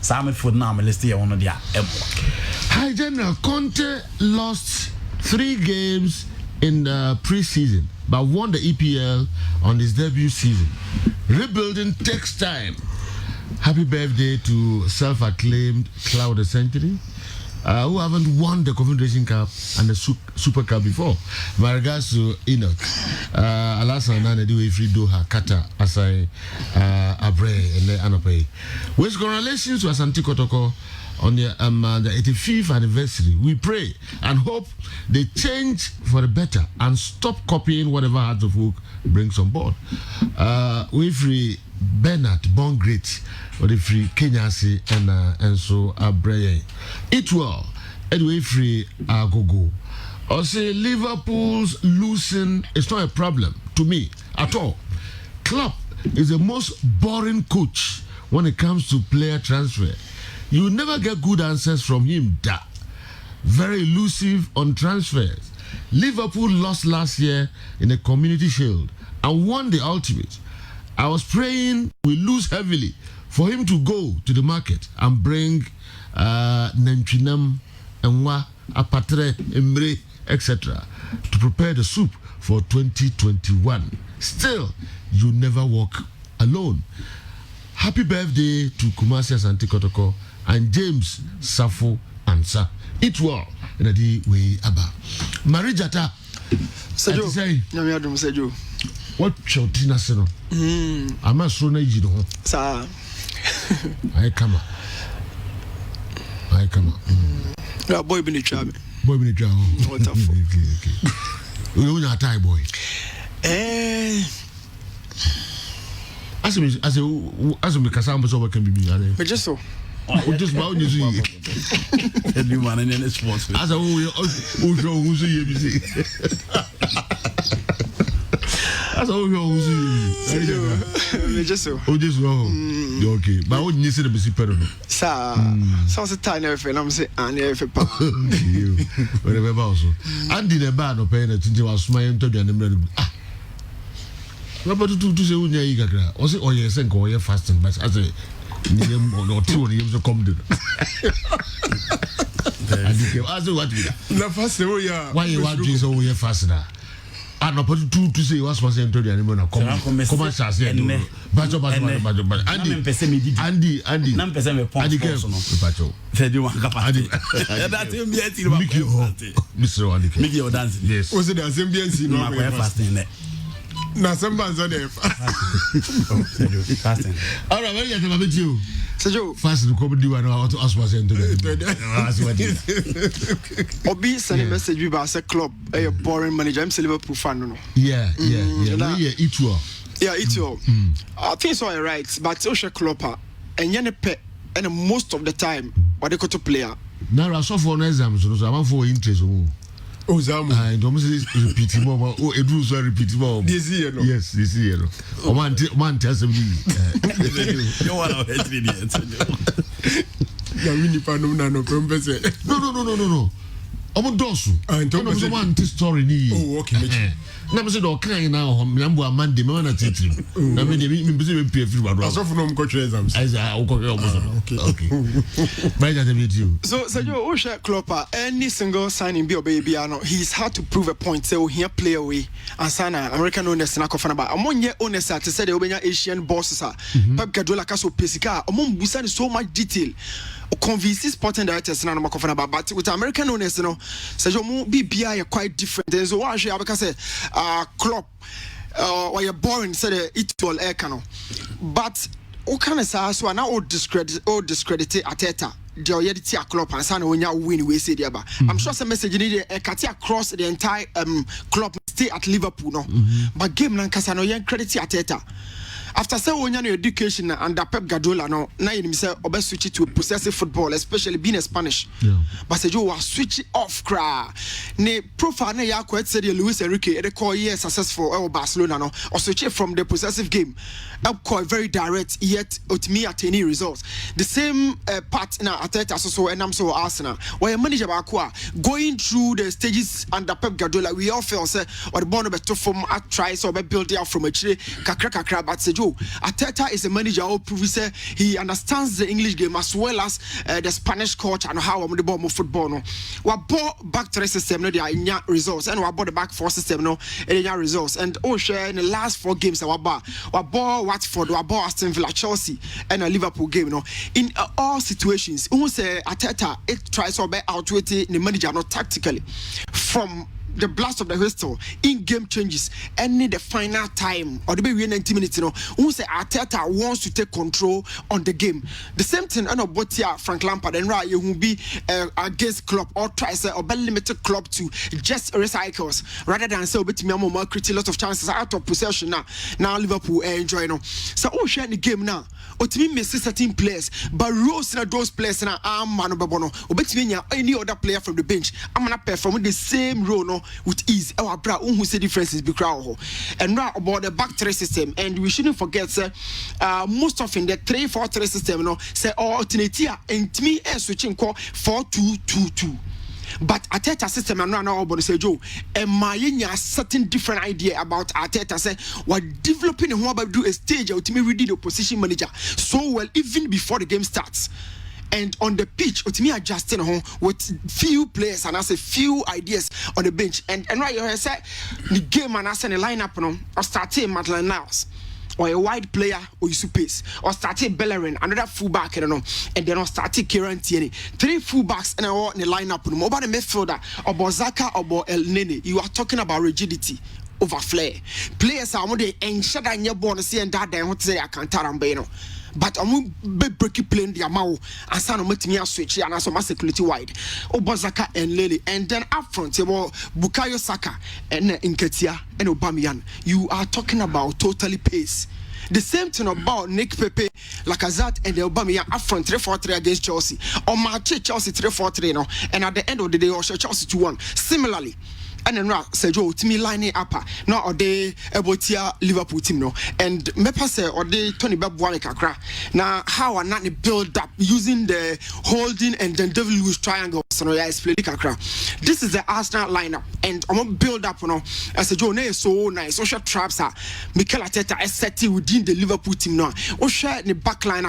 Simon for now, let's stay on the Hi, General. Conte lost 3 games in the preseason, but won the EPL on his debut season. Rebuilding takes time. Happy birthday to self-acclaimed Cloud of the Century, who haven't won the Confederation Cup and the Super Cup before. My regards to Enoch, Alassane Nadiwe Free Doha, Qatar, Asai, Abre, and Anope. With congratulations to Asante Kotoko on the 85th anniversary. We pray and hope they change for the better and stop copying whatever Hearts of Oak brings on board. We free Bernard, born great, or the free Kenyasi and so Abreye. It well, anyway, free Agogo. Or say Liverpool's losing is not a problem to me at all. Klopp is the most boring coach when it comes to player transfer. You never get good answers from him. Very elusive on transfers. Liverpool lost last year in a Community Shield and won the Ultimate. I was praying we lose heavily for him to go to the market and bring Nenchinam, Enwa, Apatre, Emre, etc. to prepare the soup for 2021. Still, you never walk alone. Happy birthday to Kumasi Asante Kotoko and James Safo Ansa. It well in a day way aba. Marijata. Sejo. What shall Tina say? I'm a son of you. Sir. I come. Boy, been a charm. Boy, been a charm. What a fool. We're not a tie boy. As we can so can be. But just so. Just about you see. Everyone in the sports. As a who's As a Just so. Oh, just wrong. Okay, but I wouldn't say the basic pedal. Sir, sounds a tiny and I'm saying, and if a papa. Whatever also. Andy the bad or paying attention was smiling to the animal. What about to say, Unia? Was it or yes, and go fasting, but as a name or 2 years of come to. And you came as what The first way, why you want to so we faster. And not to say what's was into the animal. Come on, Sassy. Andy, said you want capacity. Mr. Andy. Make your dance. Yes. Was it the Zambian? No, fasting. Now, some bands are there. Fasting. All right, well, you have you. Sejo. Fast to come do and how to ask was into the Obi send a message we about a club, a boring manager. I'm a Liverpool fan. Yeah. It will. Yeah, it will. I think so, right. But social club, and you're pet, and most of the time, what they go to player. Now, I saw for an exam, so I'm for interest. Oh, Zamu. I don't repeat more. Oh, it was repeat more. This year, no? Yes, this year. One tells me. You want to win if I know no problem say. No. I'm dosu. I'm one story ni. Oh, okay. Na me say do kan na ho me ambo amande me na titiri. Na me de me be say pay free wadro. So for no go exams. I say I go okay. By that video. So you Osha Klopper any single signing be baby no he's had to prove a point say here play away and sana American owners na kofana ba amonye owners at say the obenya Asian bosses Pep Guardiola ka so pesika omon busa so much detail convince sporting directors na kofana ba but with American owners no say you mo BBI quite different and so what I because say Klopp or you're boring say it all air cano but o kind of say so now discredit Arteta the already a Klopp and sana when you win we say there I'm sure some message need a cut across the entire Klopp stay at Liverpool no but game na kasa no yen credit Arteta after say when your education under Pep Guardiola no now you say obe switch to possessive football especially being a Spanish but say you was switch off cra ne profile na ya quite say Luis Enrique they call year successful Barcelona no or switch from the possessive game up call very direct yet ultimately attaining results the same part na Arteta so and I'm so Arsenal where manager Bakwa going through the stages under Pep Guardiola we all feel say or the born better from at try so be build it out from a kakra but say Arteta is a manager who proves he understands the English game as well as the Spanish culture and how the ball move football no we bought back to the system no there in results and we bought the back four system no in results and share in the last 4 games we bought Watford we bought Aston Villa Chelsea and a Liverpool game no in all situations who say Arteta it tries to be outweigh the manager not tactically from the blast of the whistle in-game changes any the final time or the be 90 minutes who say Arteta wants to take control on the game the same thing and Botia Frank Lampard and right you will be against club or try say or be limited club to just recycles rather than say obet me more create a lot of chances out of possession now Liverpool enjoy so share the game now otimi miss certain players but rose na those players na manu bebono obet me any other player from the bench I'm gonna perform the same role no with ease our bra who say differences be crowd and now about the back 3 system and we shouldn't forget most often the 3-4-3 system say alternative and me switching call 4-2-2-2 but Arteta system and now about say Joe and my certain different idea about Arteta say what developing and what do a stage ultimately we did the position manager so well even before the game starts. And on the pitch, it's me adjusting with few players and I say few ideas on the bench. And right here, I say the game and I say the lineup or starting Maitland Niles or a wide player or you pace or starting Bellerin, another fullback, and then I'll start Kieran Tierney. 3 fullbacks and I want the lineup about the midfielder or Bozaka or El Nene. You are talking about rigidity over flair. Players are more the ensure that you're born to see and that they want to say I can't tell but I'm be breaking playing the amount and son of me switch and also my security wide Obazaka and Lily and then up front Bukayo Saka and Nketiah and Aubameyang. You are talking about totally pace. The same thing about Nick Pepe, Lacazette and the Aubameyang up front 3-4-3 against Chelsea or match Chelsea 3-4-3 and at the end of the day also Chelsea 2-1 similarly. And then Sergio to me lining up now or they about Liverpool team no and mepa say or they Tony Babuane kakra now how are not build up using the holding and then David Luiz triangle so no explain kakra. This is the Arsenal lineup and I'm gonna build up as a Joe so nice social traps are Mikel Arteta is setting within the Liverpool team now or share the back line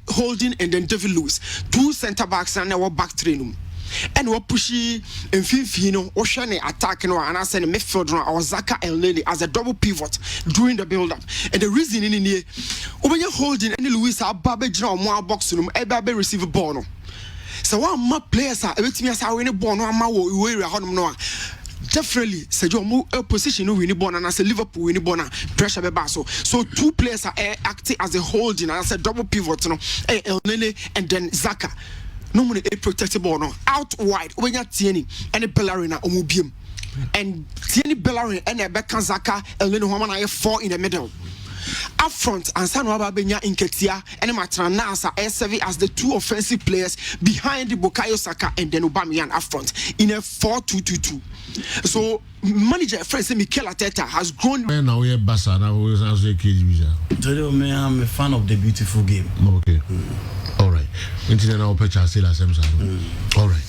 holding and then David Luiz 2 centre backs and our back three and what pushy and Fifino or Shane attacking and I send a midfield or Zaka El Nene as a double pivot during the build up. And the reason in here when you're holding any Luis Babbage or more box room, Babe receive a ball. So one more players are everything as I win a ball, no more. Definitely, Sergio position win the ball and as a Liverpool win the ball pressure be basso. So 2 players are acting as a holding and as a double pivot, El Nene and then Zaka. No money a protectable no out wide when you're Tierney and a Bellerin or Mubium and Tierney Bellerin and a Becca Zaka and then woman I 4 in the middle. Up front and San Wababenya Nketiah and Matranasa serve as the 2 offensive players behind the Bukayo Saka and then Aubameyang up front in a 4-2-2-2. So manager friend Mikel Arteta has grown. Now we are Bassa now we are I'm a fan of the beautiful game. Okay. All right. Internet now purchase sale assembly. All right.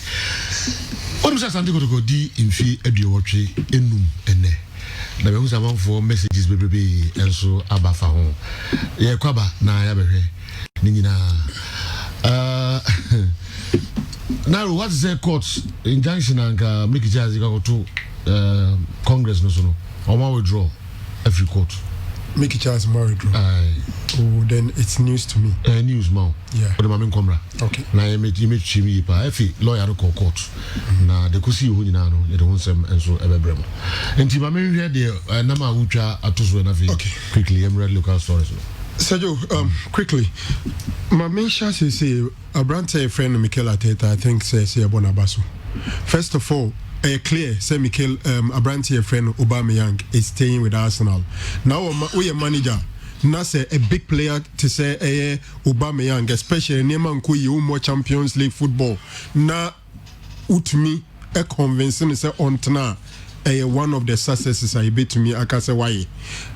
What was something go di in fee edu watch enum ene. Na be hu some for messages baby and so abafa ho. Ye kwaba na ya behwe. Ni nyina now what is the court's injunction and make it as go to Congress no so no. Or withdraw every court. Make a chance more withdraw. Oh, then it's news to me. News now. Yeah. But the main camera. Okay. Now you make chimi pa. If lawyer no call court. Na de kusi hu nyina no. You don't sem and so ebebrem. Enti ma me hwe de na ma wutwa atoso na fi. Okay. Quickly read local stories. Sergio, quickly. My main shot is say a brand friend Mikel Arteta. I think say Bonabaso. First of all. Clear, say Mikel Abranti friend Aubameyang is staying with Arsenal. Now we a manager. Now say a big player to say Aubameyang, especially Neman Kuyi more Champions League football. Now utmi a convincing say on tana one of the successes I bet to me akase why.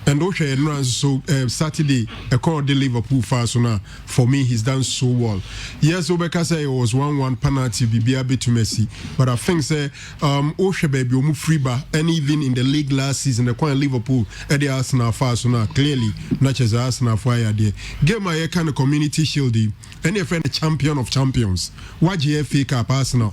And also so Saturday a call the Liverpool fast now. For me he's done so well. Yes, Obeka say it was 1-1 penalty bibia bit to Messi, but I think say Oshe baby omu freeba and even in the league last season the quite Liverpool at the Arsenal fast now clearly not as Arsenal fire there. Game my kind of community shield and a friend the champion of champions. Waji FA Cup Arsenal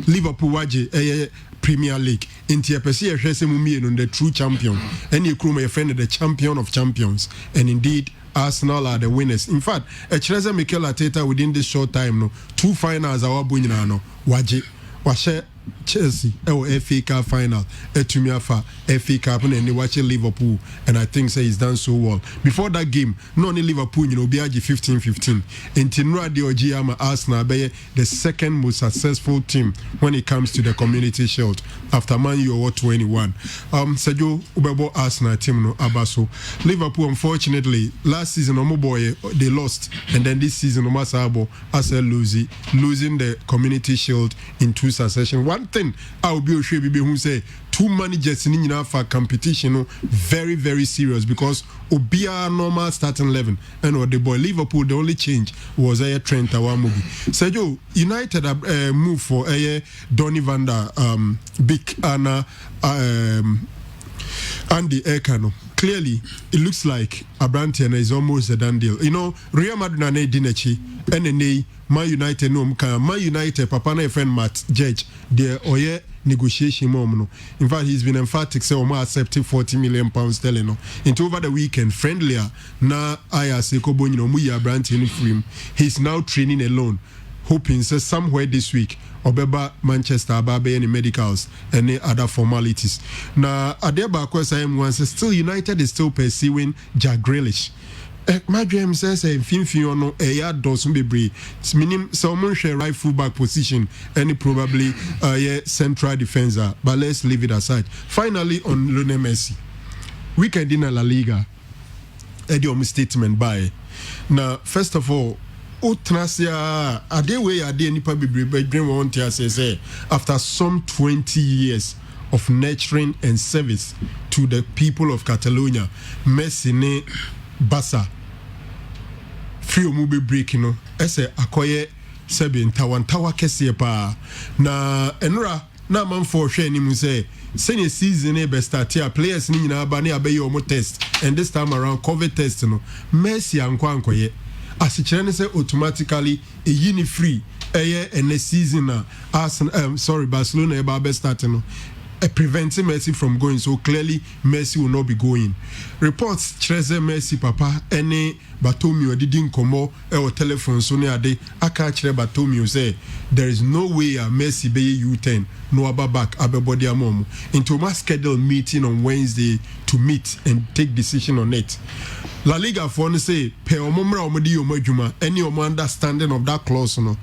Liverpool waji Premier League into a Persia Mumien the true champion and you crew my friend the champion of champions and indeed Arsenal are the winners. In fact, a Chreza Mikel Arteta within this short time no 2 finals our bunyano waje washe Chelsea FA Cup final Etumiafa FA Cup and watch Liverpool and I think say he's done so well. Before that game, not only Liverpool, you know, Biagi 15-15. In Tinra Diogiyama Arsenal be the second most successful team when it comes to the Community Shield after Man U 21. Sergio Ubebo Arsenal team no Abaso. Liverpool unfortunately last season boy they lost and then this season Masabo Arsenal losing the Community Shield in 2 succession. One thing I will be sure who say 2 managers in for competition very very serious because Obia normal starting 11 and what the boy Liverpool the only change was a Trent Awamubi. Sergio United move for a Donny van der Beek and Andy Ekano. Clearly, it looks like Abrantian is almost a done deal. You know, Real Madrid and Dinechi, NNA, Man United, no, Man United, Papa na friend Matt Judge, the Oye negotiation moment. In fact, he's been emphatic, say, Oma accepting £40 million sterling. Into over the weekend, friendlier, na Aya Sekobo, you know, Muya Abrantian free. He's now training alone, hoping, say, somewhere this week. Obeba Manchester Ababe any medicals any other formalities. Now Adeba Kwesa still United is still pursuing Jack Grealish. My dream says Finfiono a yard doesn't be brave. Meaning someone share right fullback position any probably central defender. But let's leave it aside. Finally on Lionel Messi. Weekend in La Liga. Eddie statement by. Now first of all Utrasia adewe ade nipa bebrebe dream won tia say after some 20 years of nurturing and service to the people of Catalonia Messi ne Barca free omu be break no ese akoye sebe ntawa kese pa na enra na man for hwe ni mu say senior season e be start here players ni nyina ba ne abaye omo test and this time around COVID test no Messi ankoye asikyerɛ ne sɛ automatically a yini free and a season Barcelona eba start no preventing Messi from going, so clearly Messi will not be going. Reports kyerɛ Messi papa any Bartomeu didn't come or telephone so near day aka kyerɛ Bartomeu say there is no way a Messi be U10 no aba back abebody amom into my scheduled meeting on Wednesday to meet and take decision on it. La Liga for say pe omomra omodi omadwuma any understanding of that clause no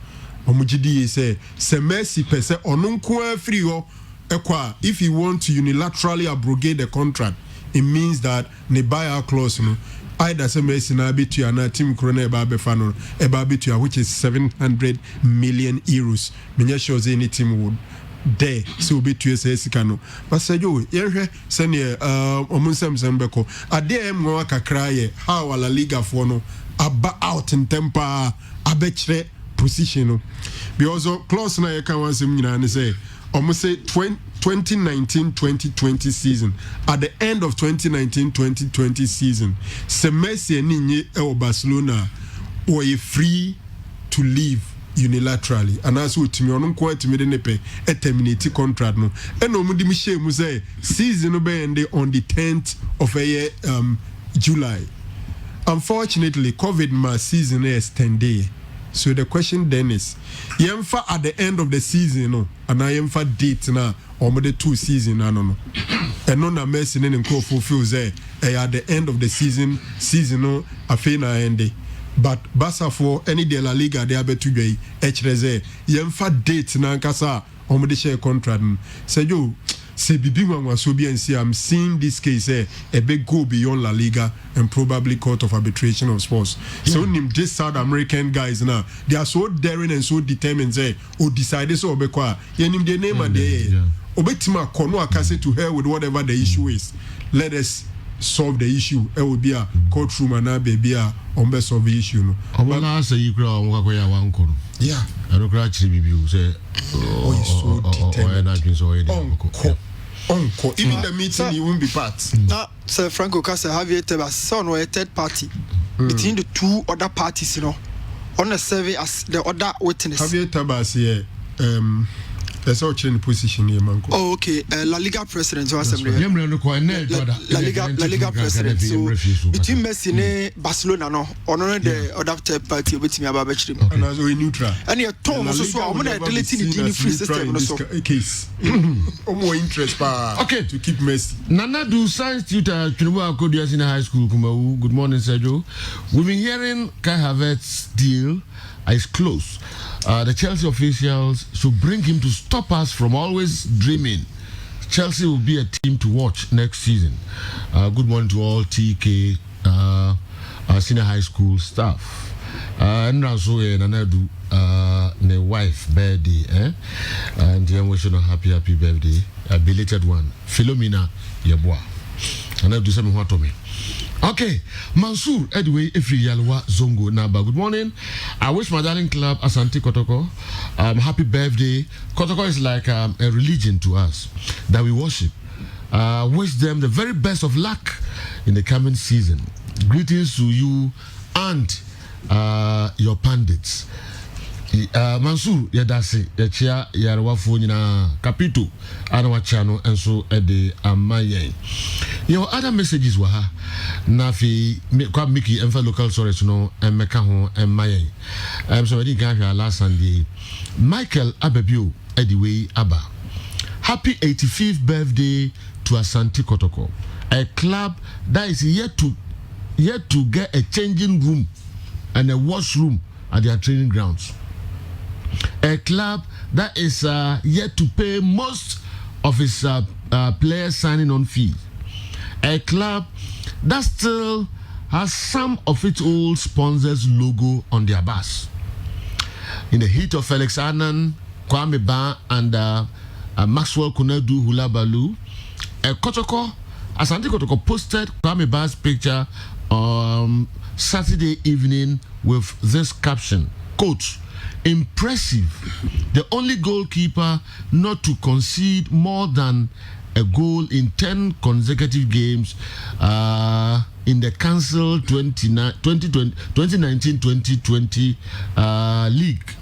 omugidi say Messi per se onunko free ho ekwa if he want to unilaterally abrogate the contract it means that ne buyout clause no either say Messi na bitu ana team krona eba befa no eba bitu which is 700 million euros menya sure say any team would there so be to say sikano but say yo yenhwe sene omunsem beko ade emwo akakra ye how La Liga for no aba out in temper abechre position no because clause na you can want some nyina say almost say 2019-2020 season at the end of 2019-2020 season Messi ni nye e Barcelona were free to leave unilaterally and as ultimi ono ko atimi de nepe terminate contract no and no mudi mi shame say season no be end on the 10th of July. Unfortunately COVID ma season extended. So the question then is, yemfa at the end of the season, no, and I yemfa date na or the 2 season, I don't know. And no na Messi and co fulfill say at the end of the season no afena ende. But Barca for any de La Liga they are better to HRZ. Yemfa date na kasa or the share contract. Say you. Say Bibi Wanwasobi and say I'm seeing this case a big go beyond La Liga and probably Court of Arbitration of Sports. Yeah. So these South American guys now they are so daring and so determined say decide so obekwa yenim the name and the obetima kono akase to her with whatever the issue is. Let us solve the issue. It will be a courtroom and a baby a solve the issue no. Obala say you cry wakoya wanko. Yeah. I don't cry chibibi say so determined. Uncle, even the meeting you won't be part. Now, Sir Franco Casa have a son or a third party between the 2 other parties, you know, on a survey as the other witness. Javier Tabas here, there's also in position here, Manco. Oh, okay. La Liga president, La Liga president. So between Messi and Barcelona, no, or the other third party, with me about Bechrim. And as we neutral. And your tone also, I'm going to delete the free system. Case. More interest, okay, to keep Messi. Nana do science tutor, Kinuba Kodias in high school. Good morning, Sergio. We've been hearing Kai Havertz's deal is close. The Chelsea officials should bring him to stop us from always dreaming. Chelsea will be a team to watch next season. Good morning to all TK senior high school staff. And also Nanadu, my wife birthday, and I'm wishing a happy birthday, a belated one. Philomena Yeboah. And I'll do something what to me. Okay, Mansour Edway Ifri Yalwa Zongo Naba. Good morning. I wish my darling club Asante Kotoko happy birthday. Kotoko is like a religion to us that we worship. Wish them the very best of luck in the coming season. Greetings to you and your pundits. Mansour Yadasi Yachia Yarwa Funina Capito Anawachano and so Ede Amaye. Your other messages were Nafi Mickey and for local source no and Mekaho and Maye. So I didn't get here last Sunday. Michael Abebio Ediway Abba. Happy 85th birthday to Asante Kotoko, a club that is yet to get a changing room and a washroom at their training grounds. A club that is yet to pay most of its players signing on fees. A club that still has some of its old sponsors' logo on their bus. In the heat of Felix Annan, Kwame Ba, and Maxwell Kunedu Hulabalu, Asante Kotoko posted Kwame Ba's picture on Saturday evening with this caption, quote, "Impressive, the only goalkeeper not to concede more than a goal in 10 consecutive games in the cancelled 2019-2020 league."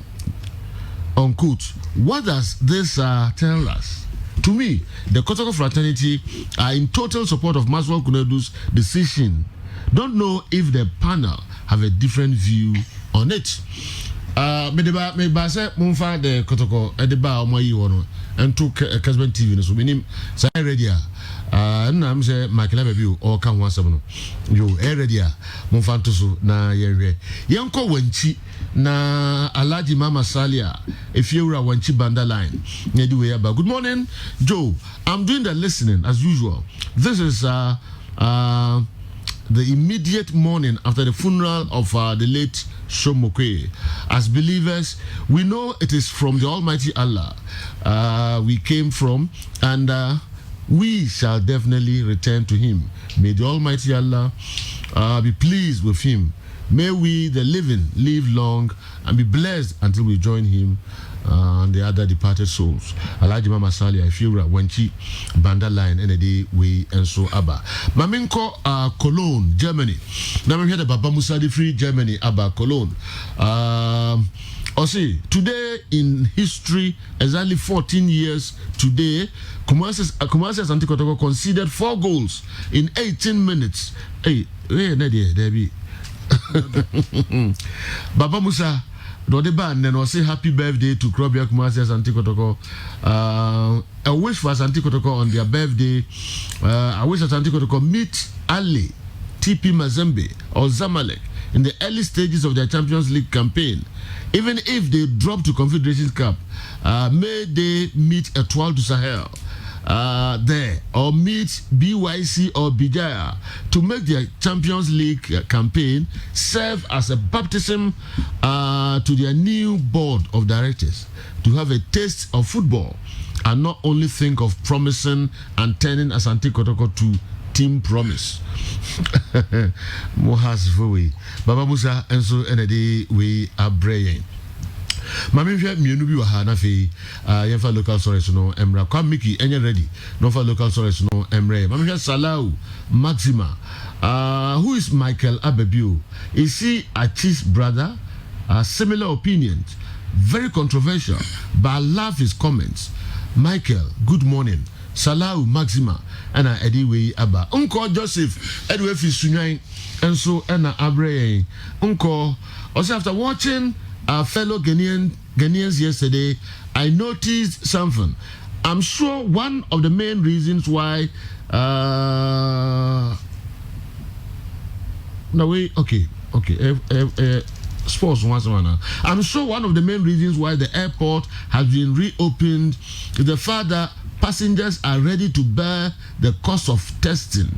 Unquote. What does this tell us? To me, the Kotoko fraternity are in total support of Maxwell Kunedu's decision. Don't know if the panel have a different view on it. Me say Mumfa the Kotoko Edeba Omayi Wono and took Casban TV so minim say ready I'm say Michael Abebio or can one seven you ready Mumfa to so na yenre yanko wenchi na Alaji Mama Salia if you are wenchi banda line nedu ba. Good morning Joe, I'm doing the listening as usual. This is the immediate morning after the funeral of the late Shomokwe. As believers, we know it is from the Almighty Allah we came from, and we shall definitely return to Him. May the Almighty Allah be pleased with him. May we, the living, live long and be blessed until we join him and the other departed souls. Alaji Mama Sali, Ifira, Wenchi, Banda Line, NAD, we, and so Abba. Maminko, Cologne, Germany. Now we had the Baba Musadi Free, Germany, Abba, Cologne. Today in history, exactly 14 years today, Kumasi Asante Kotoko conceded 4 goals in 18 minutes. Hey, Nadia, Debbie. Baba Musa, Dodeba, and then was say happy birthday to Krobia Kumasi Asante Kotoko. A wish for Asante Kotoko on their birthday. I wish Asante Kotoko meet Ali, TP Mazembe, or Zamalek in the early stages of their Champions League campaign. Even if they drop to Confederations Cup, may they meet Etoile du Sahel there, or meet BYC or Bijaya to make their Champions League campaign serve as a baptism to their new board of directors to have a taste of football and not only think of promising and turning Asante Kotoko to Team Promise. Mohas Fowe, Baba Musa, and so NAD we are praying. Mami hwɛ mienu bi wɔ ha na afei yɛmfa local stories no emra kwa Mickey enye ready no fa local stories no emra mami hwɛ Salau Maxima who is Michael Abebio. Is he Achi's brother? Similar opinions, very controversial, but I love his comments. Michael, good morning. Salau Maxima and Eddie Way Abba Uncle Joseph Edward Fisunyan and so Anna Abre Uncle. Also after watching our fellow Ghanaians yesterday, I noticed something. I'm sure one of the main reasons why sports once one. I'm sure one of the main reasons why the airport has been reopened is the fact that passengers are ready to bear the cost of testing.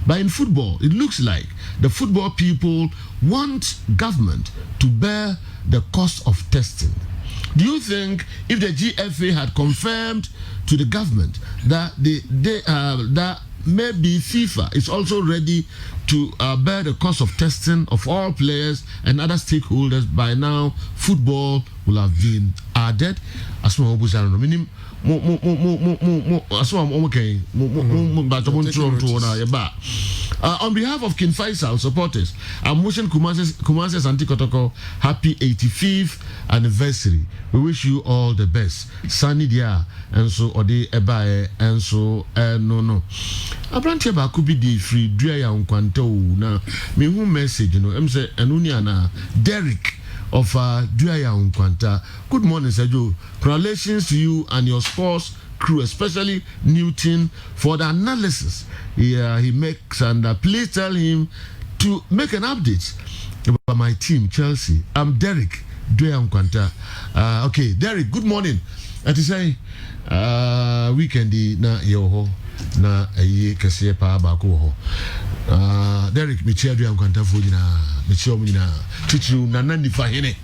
But in football, it looks like the football people want government to bear the cost of testing. Do you think if the GFA had confirmed to the government that that maybe FIFA is also ready to bear the cost of testing of all players and other stakeholders, by now football will have been added? On behalf of King Faisal supporters, I'm wishing Kumasi Asante Kotoko happy 85th anniversary. We wish you all the best. Sunny dia and so Ode Ebae and so no. Abranche ba could be the free drea ya unkwanto na me who message say enunia na Derek of Drea Unkwanta. Good morning, Sergio. Congratulations to you and your sports crew, especially Newton, for the analysis he makes. And please tell him to make an update about my team, Chelsea. I'm Derek Drea Unkwanta. Okay, Derek, good morning. At say weekend na yoho na ye kase pa ba ko ho. Derek Michel Drea Unkwanta for Michel Mina Chichu Nana Nifahine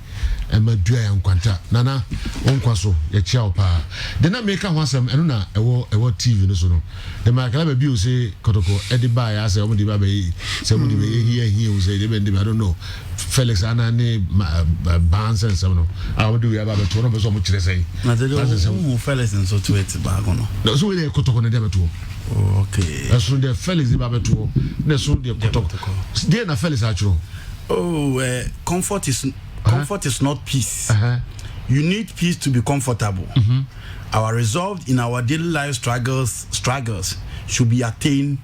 Emma Drea Unkwanta Nana Onkwaso ye chiao pa. Then I make a wasam enuna ewo TV no so no. The Michael Baby say Kotoko Ediba ya say omudi babe say omudi be here say they be I don't know. Felix Anane Barnes and some no. I would do ya ba to no be so much say. Na de Felix and so to it ba no. No so we Kotoko na dey beto. Okay. That's from the Felix the Babeto. That's from the Kotoko. Dey na Felix actually. Oh, comfort is not peace. You need peace to be comfortable. Our resolve in our daily life struggles should be attained.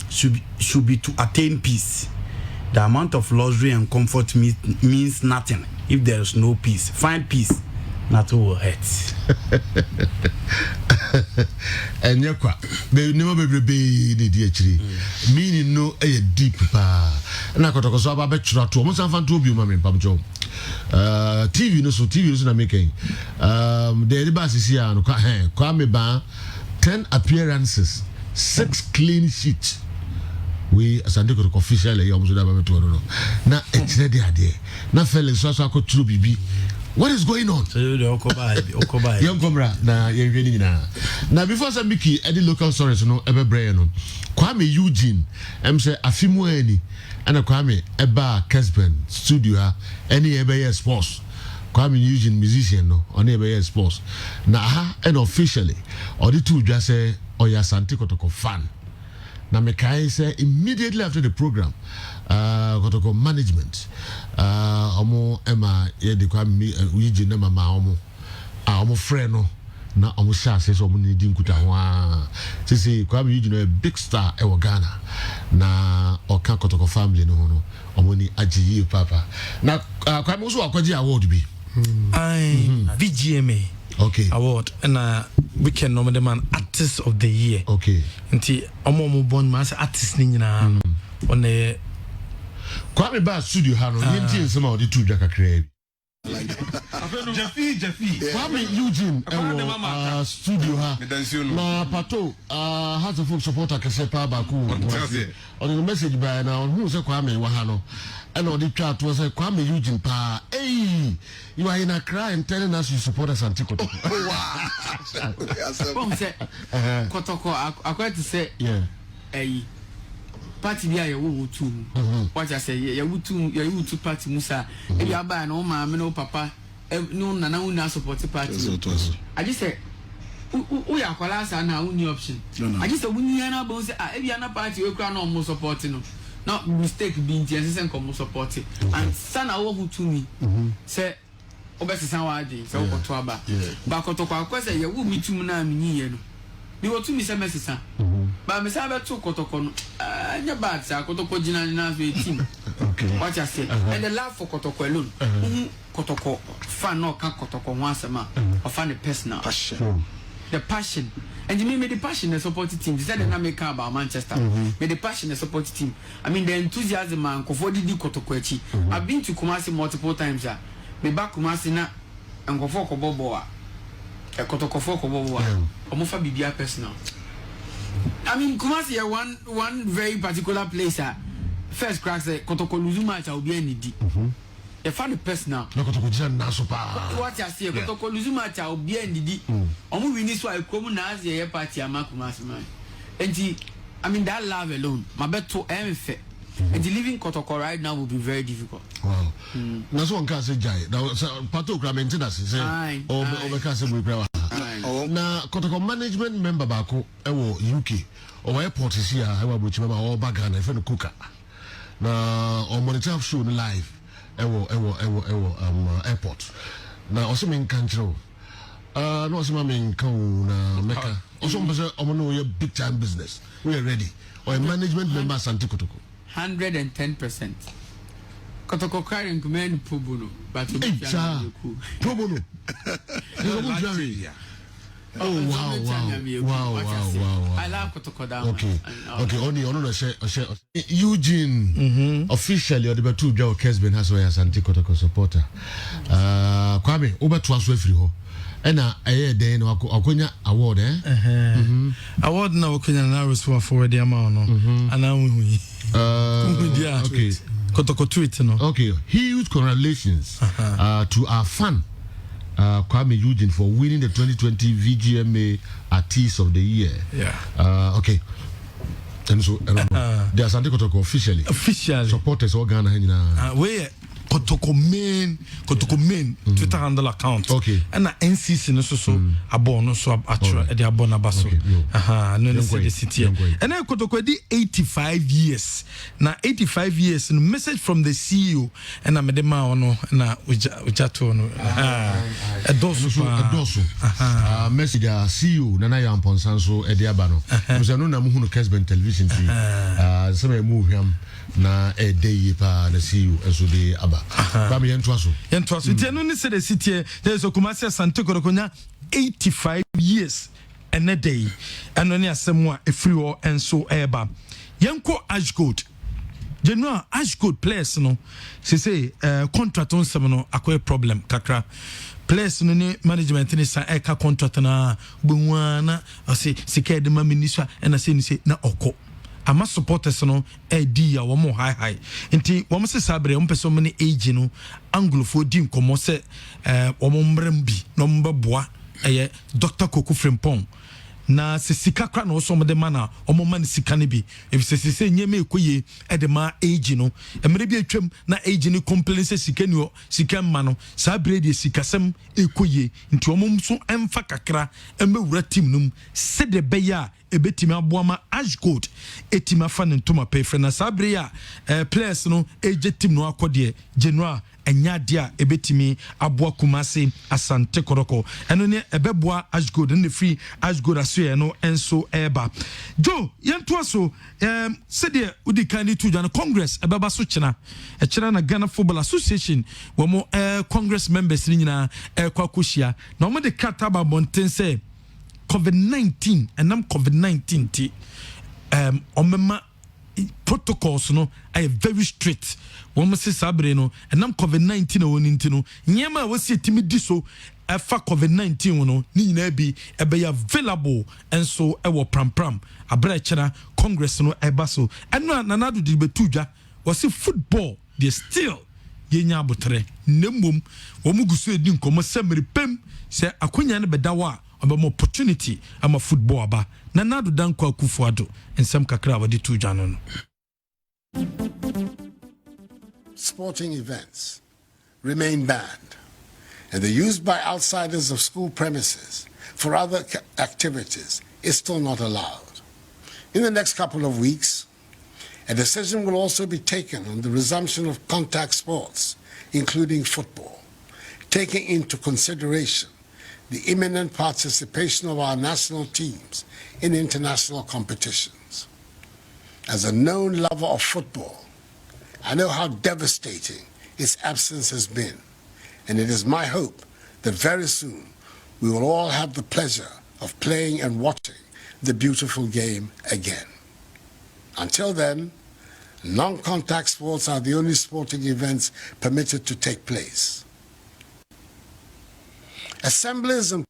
Should be to attain peace. The amount of luxury and comfort means nothing if there is no peace. Find peace. Nothing will hurt. And yakwa be never be the DHD meaning no a deep pa na kotoko so aba be chura to mo san fan to bi ma me pamjo TV no so na making the basisi ya no kwa me ba 10 appearances 6 clean sheets. We Asante Kotoko official e omo so da ba to no na e kire de ade na Felix so akoturu bibi. What is going on? Young Comra, na yenveni na. Now before Sambiki, any local stories no ever brain on. Kwame Eugene say afimu ani ana Kwame eba Kesben studio ha any ebe sports Kwame Eugene musician no on ebe sports na ha and officially or the two just say oya Asante Kotoko fan na mekai say immediately after the program Kotoko management omo ema ye de Kwame Eugene na mama omo friend no na omo sha say so omo need nkuta ho say Kwame Eugene a big star e Ghana na oka Kotoko family no no omo ni agiyi papa na Kwame so akwaji award bi VGMA okay award and we can nominate man artist of the year okay nti omo born man artist ni nyina on the Kwame ba studio ha no yenti nsema odi tu dwa kakra Jeffy Kwame Eugene studio ha na pato has a full supporter kase pa ba ku on the message by now who say Kwame wa ha no and on the chat was say Kwame Eugene pa you are in a cry and telling us you support Asante Kotoko. Kotoko I to say yeah party bia ye wo tu what I say ye wo tu party musa e bia ba na o ma me no papa no nana wo na support party I just say we are kwala sa na uni option I just say we ni na bo say e bia na party we kra na o mo support no not mistake be nti ese nko mo support and sana wo hu to me say obesesa wa ade say wo to aba ba Kotoko akwese ye wo mi tum na mi ni ye no mi wo to mi say mesesa ba me say be to Kotoko no anya bad say Kotoko jina na so team okay what I say and the love for Kotoko alone Kotoko fan no kan Kotoko ho asema of fan the personal passion the passion and you mean the passion the support team they said they not make about Manchester me the passion the support team I mean the enthusiasm man Kofo di Kotoko echi I've been to Kumasi multiple times me back Kumasi na Nkofo ko bobo a Kotoko fo ko bobo a omo fa bibia personal I mean Kumasi one very particular place first crack say Kotoko lose match will be any di e fa the personal no Kotoko jina na so pa what I say Kotoko lose match will be any di omo win so akomu na as ye party Kumasi man enti I mean that love alone my bet to fair and living Kotoko right now will be very difficult. Wow. Na so nka say jai. Na pato kra maintenance say o ka say we kra. Na Kotoko management member ba ko e wo UK. O airport si a e wa brochi member o ba Ghana e fe no Kuka. Na o monitor show no live e wo airport. Na o so men kan kiro. No so men kan na Mecca. O so mbese o no ye big time business. We are ready. Or management member Asante Kotoko. 110%. Kotoko carrying command Pubuno, but Pubuno. Oh wow. I love Kotoko down. Okay. Only share. Eugene officially or the two Joe Kesben has where Asante Kotoko supporter. Kwame over to us free ho. Ena then Akonya award award na Akonya na response for the amount no ana we okay Kotoko tweet no okay huge congratulations to our fan Kwame Eugene for winning the 2020 VGMA Artist of the Year okay and so the Asante Kotoko officially supporters all Ghana we Kotoko main Twitter handle account and NCC no so abon so actual the abon abaso no the city and then Kotoko di 85 years na 85 years no message from the CEO and amedema ono na ujato no edoso message CEO na ya mponsanso e de aba no so no na mu hunu Kesben television TV some mu hwam na e dey pa na CEO eso de aba Kwame yentoaso tieno ni se the city there so Kumasi Asante Kotoko 85 years and a day and only asem a free war and so eba yenko Ashgold general Ashgold players no say contract on some no akwa problem kakra players no ni management ni sa eka contract na gbenwana ase sika de ma minister and say ni say na oko ama supporters no di ya wo mo high nti wo mo se sabre wo pese mo ni age no anglofo di nkomo se wo mo mbrem bi no mbeboa Dr. Koku Frimpong na se sika kra na oso mo de mana omo man sika ne bi if se nyeme ekoye e de ma age no emre bi atwam na age ni complain se sika ni sika ma no sa bredi sikasem ekoye nti omo so emfa kakra emewura team num se de beya ebetimi aboama Ashgold etima fa ne ntoma pefre na sabre ya players no age team no akode general enya dia ebetimi aboa Kumasi Asante Koroko eno ne ebeboa Ashgold ne free Ashgold aso no enso eba jo yento aso se de udi kan ni tuja no Congress ebeba so chena na Ghana Football Association wo mo Congress members ni nyina kwakohia na mo de kataba bonten se COVID-19 and I'm COVID-19 ti omema protocols no are very strict woman say sabre no and I'm COVID-19 no woni no nyema we see timi di so fa COVID-19 no ni nyina bi ebe ya available and so e wo pram abra chena Congress no eba so eno nanado di betudwa was football they still yenya abotre nemmom wo mugusu edi nkomo semri pem se akonya ne bedawa about opportunity I'm a football aba na nadu danko akufuado ensem kakra wadi tu janon. Sporting events remain banned and the use by outsiders of school premises for other activities is still not allowed. In the next couple of weeks, a decision will also be taken on the resumption of contact sports, including football, taking into consideration the imminent participation of our national teams in international competitions. As a known lover of football, I know how devastating its absence has been, and it is my hope that very soon we will all have the pleasure of playing and watching the beautiful game again. Until then, non-contact sports are the only sporting events permitted to take place. Assemblies and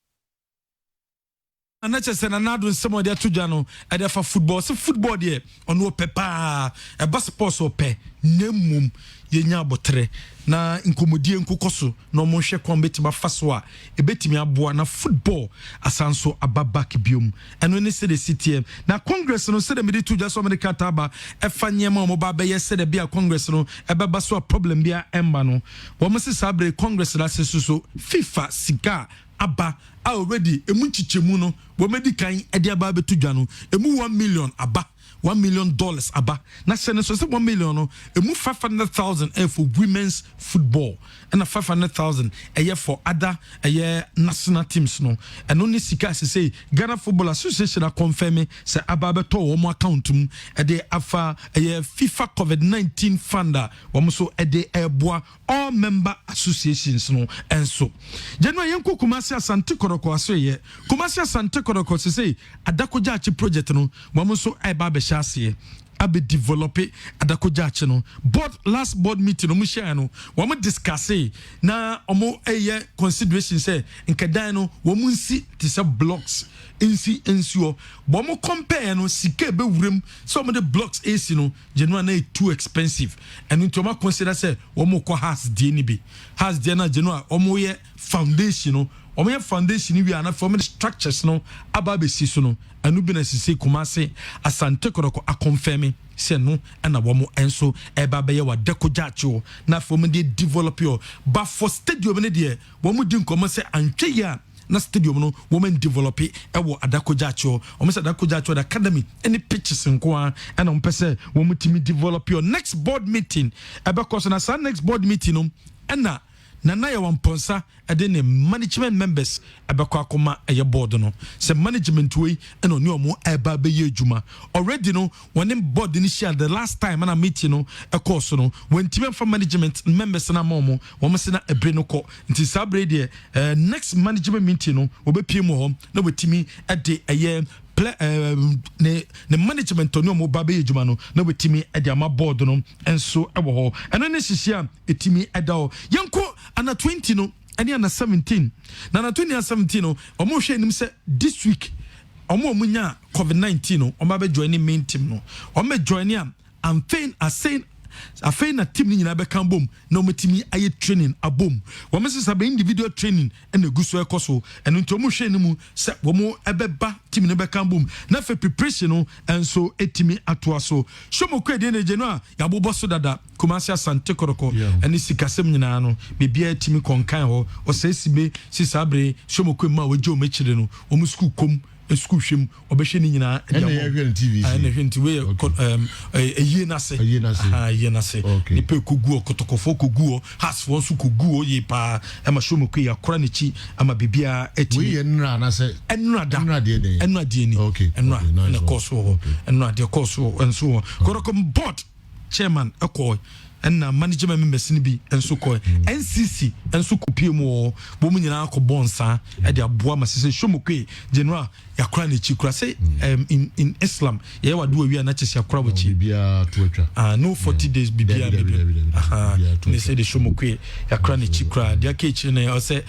anacha se na nado nsemo de atudwa no e de fa football se football de ono pepa e ba sports ope nemmum yenya abotre na nkomodie nkokoso na omo hwe kon betima faso a ebetimi aboa na football asanso ababak biom eno ne se de CTM na Congress no se de mede tudwa so America taba e fa nyema omo ba be ye se de bia Congress no e beba so problem bia emba no wo mo se sabre Congress la se so FIFA sika aba already emu chichemu no wo medikan e de aba betudwa no emu 1 million aba $1 million aba na se so 1 million no emu 500,000 for women's football and 500,000 for other national teams no and only sika say Ghana Football Association a confirm say aba beto wo mo account mu e de afa FIFA COVID-19 funder wo so e de eboa all member associations no enso January yanko Kumasi Asante Koroko asoye Kumasi Asante Koroko say adakoja achi project no wo so e ba be shase abe develop adakoja no last board meeting no mushia no wo mo discuss na omo consideration say nkadan no wo mo nsi ti say blocks ensure bo mo compare no sika be wurem so mo the blocks AC no general na too expensive and into ma consider say wo mo ko house die ni bi house die na general omo ye foundation no omo ye foundation wi ana for me structures no aba be si so no anu bi na sisi Kumasi Asante Koroko a confirm se no na wo mo enso eba be ye wa dekojacho na for me dey develop your but for stadium ne dey wo mo di nkomo se antwe ya na stadium no women develop e wo adakojacho o me say adakojacho the academy any pitches nko a na mo pese wo mo timi develop your next board meeting eba course na sa next board meeting no na Nana ya wamponsa ade ne management members abekwa akoma eye board no se management we eno ni omo eba be ye adwuma already no when board initial the last time na meeting no e course no when team for management members na momo wo se na ebre no ko nti sabre de next management meeting no obepie mo ho na wetimi ade eye ne management no mo babe ejuma no na wetimi e de ama board no enso e wo ho eno ne hihia etimi edao yanko ana 20 no ene ana 17 na 2017 no omo hwe nim se this week omo nya COVID-19 no omo be join main team no omo join am I'm saying afei na team ni nyina bɛka bom na ɔmatimi ayɛ training abom wɔn sɛ sabe individual training ɛna gu so ɛkɔ so ɛno nti ɔmo hwɛ no mu sɛ wɔn ɛbɛba team no bɛka bom na afei preparation no ɛnso ɛtimi atoa so Shomokwe deɛ na gye no a yɛabobɔ so dada Kumasi Asante Kotoko ɛne sikasɛm nyinaa no biribiara ɛtimi kɔnkan hɔ ɔsɛ sibe sisabre Shomokwe ma wɔgye ɔmo akyire no ɔmo school kom school hwem obehwe ni nyina ɛna TV ɛna hwɛ nti we ɛyie nase ɛyie nase ni pe kogu kotokofo kogu has fo nso kogu ye pa ɛma Shomokwe yakora ne chi ama bibia ɛti we ɛnra nase ɛnra da ɛnra de ni ɛnra na course ho ɛnra de course ho enso Kotoko board chairman ɛkɔ ɛna management members ni bi enso kɔ NCC enso kopie mu bo mu nyina akɔ bonsa ɛde aboa ma sese Shomokwe general yakora ne chi kura say in Islam ye wa do wi na kyesi yakora wo chi bibia to atwa no 40 days bibia ne say de Shomokwe yakora ne chi kura de aka chi ne o say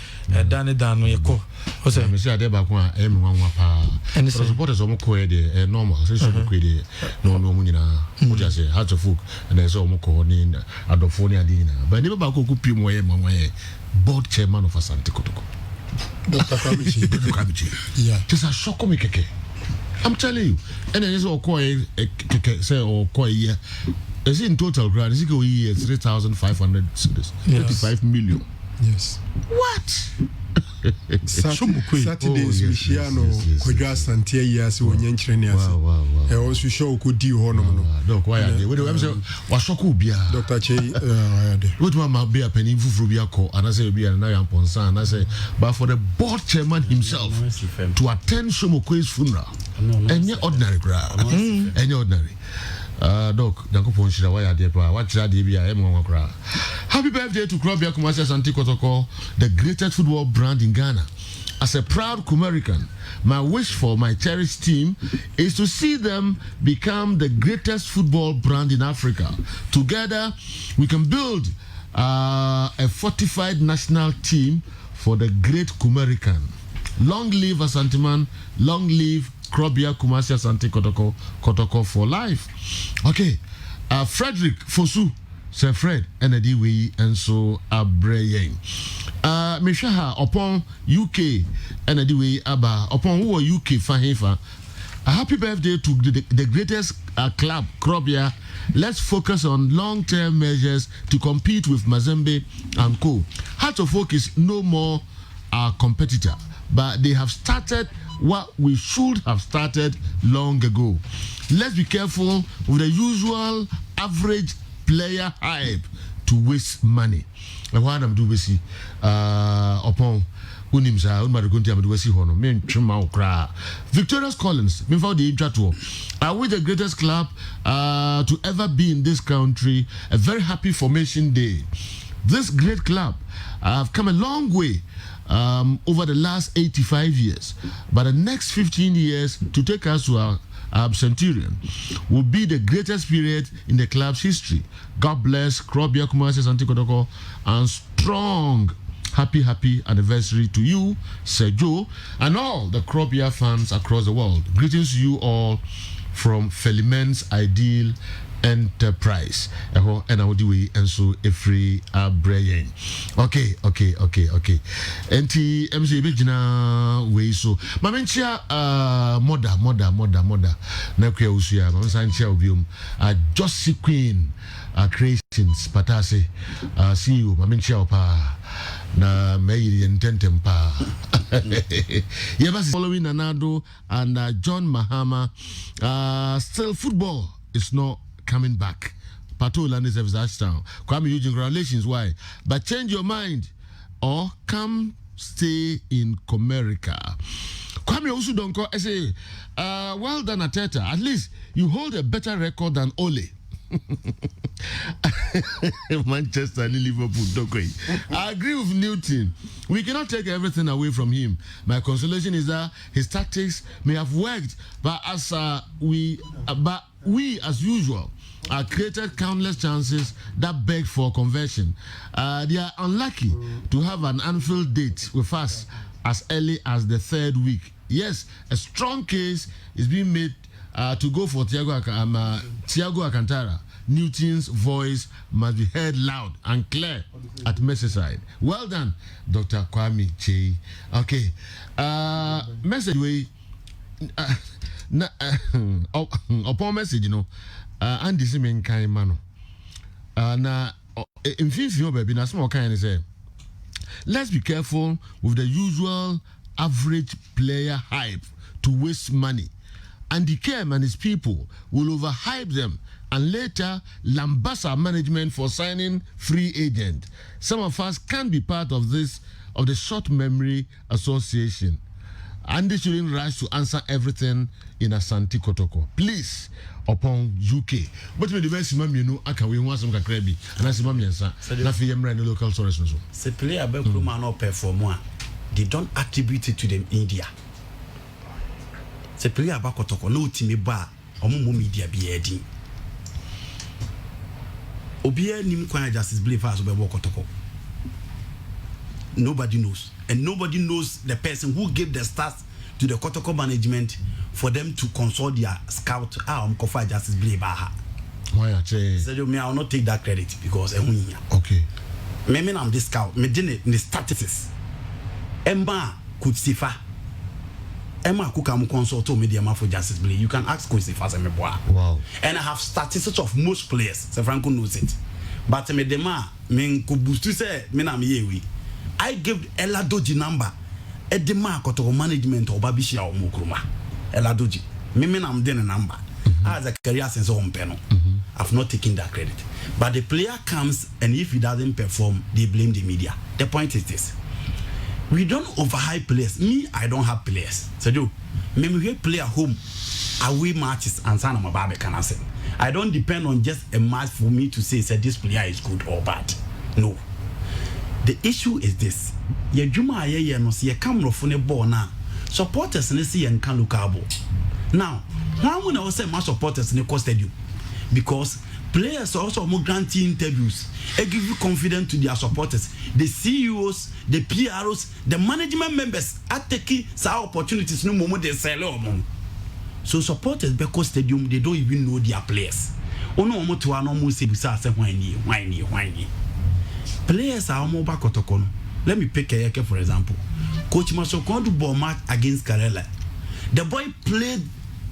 dan no yekɔ o say me say ade ba ko a me wanwa pa supporters o mo kɔ de normal say Shomokwe de no mu nyina o just say heart of folk and say o mo kɔ ni adofo ni adi na but ne ba ko kopie mu ye manwa board chairman of Asante Kotoko Dr. Kwamichi. Yeah. Just a shock me keke. I'm telling you. And then it's all keke say or koi year. Is in total grant is it go year 3,500 cedis. 35 million. Yes. What? Saturdays we share no Kwadwo Asante years wo nyenkyere ne ase. E also show ko di ho no no. Doc why are they? We am say wa shock bia. Dr. Che why they? What ma be a penny fufuru bia ko and I say bia na yan ponsa and I say but for the board chairman himself to attend Shomokwe's funeral. Any ordinary crowd. Any ordinary. Doc, Dankopon Shira, why are they? What shall they be? Happy birthday to Krobia Kumasi Asante Kotoko, the greatest football brand in Ghana. As a proud Kumerican, my wish for my cherished team is to see them become the greatest football brand in Africa. Together, we can build a fortified national team for the great Kumerican. Long live Asanteman, long live Krobia Kumasi Asante Kotoko for life. Okay, Frederick Fosu, Sir Fred, Enedi and so Abreye. Mishaha upon UK, Enedi Aba upon who UK Fahefa. A happy birthday to the greatest club, Krobia. Let's focus on long-term measures to compete with Mazembe and Co. Heart of Oak is no more our competitor, but they have started what we should have started long ago. Let's be careful with the usual average player hype to waste money. And what I'm doing is upon Unimsa, Unmaragunti, I'm doing Hono, men Trimau Kra. Victorious Collins, before the intro, are we the greatest club to ever be in this country? A very happy formation day. This great club have come a long way over the last 85 years, but the next 15 years to take us to our centurion will be the greatest period in the club's history. God bless Krobia Kumasi Asante Kotoko and strong happy anniversary to you, Sergio, and all the Krobia fans across the world. Greetings to you all from Felimen's Ideal Enterprise. And I would do and so a free brain. Okay. NT MC Bejina way so. Mamentia moda. Nakia Usia, Mamansantia Obium, Josie Queen, Creations, Patase, see you, Mamentia Opa. Na May Intentem Pa. Yevas following Nanado and John Mahama. Still football is not coming back. Pato Landis of Ashtown. Kwame Eugene, congratulations. Why? But change your mind or come stay in Comerica. Kwame also don't call. I say, well done, Ateta. At least you hold a better record than Ole. Manchester and Liverpool. I agree with Newton. We cannot take everything away from him. My consolation is that his tactics may have worked, but we as usual created countless chances that beg for conversion. They are unlucky to have an Anfield date with us as early as the third week. Yes, a strong case is being made to go for Thiago Alcantara. Newton's voice must be heard loud and clear at Merseyside. Well done, Dr. Kwame Chey. Okay, message way. Upon message, you know, and this is kind man. Na in few baby, na small kind of say. Let's be careful with the usual average player hype to waste money. Andy Kem and his people will overhype them and later lambast our management for signing free agent. Some of us can't be part of this, of the short memory association. Andy shouldn't rush to answer everything in Asante Kotoko. Please, upon UK. But when the best man you know, I can win one some crabby and I say, Mammy, sir, nothing in the local source. The player man or perform, they don't attribute it to them India. The player about Kotoko, no team bar, or more media be adding. Obia nim kwanya justice believe us about Kotoko. Nobody knows. And nobody knows the person who gave the stats to the Kotoko management for them to consult their scout. Kofa justice believe why I say? So me, I will not take that credit because okay. Me, I'm the scout. Me didn't the statistics. Emma could sifa. Emma could come consult to media for justice believe. You can ask Coach Sifa. Wow. And I have statistics of most players. So Franco knows it. But me dema me could boost to say me na me yewi. I gave Ella Doji number. Edema Kotoko management or Babishia or Mukruma. Ella Doji. Me I'm then a number. As a career since home panel. I've not taken that credit. But the player comes and if he doesn't perform, they blame the media. The point is this. We don't overhype players. Me, I don't have players. So do me we play at home, away matches and Sana Mababe can say. I don't depend on just a match for me to say this player is good or bad. No. The issue is this. Ye juma ye no see camera for ne ball now. Supporters ne see and can look abo. Now, why when I say my supporters in the stadium? Because players also more granting interviews. They give you confidence to their supporters. The CEOs, the PROs, the management members are taking some opportunities no moment they sell. So supporters because stadium they don't even know their players. Ono omo to anomo say bisa say whiny. Players are more back Kotoko. Let me pick Kayeke for example. Coach Masoko do ball match against Karela. The boy played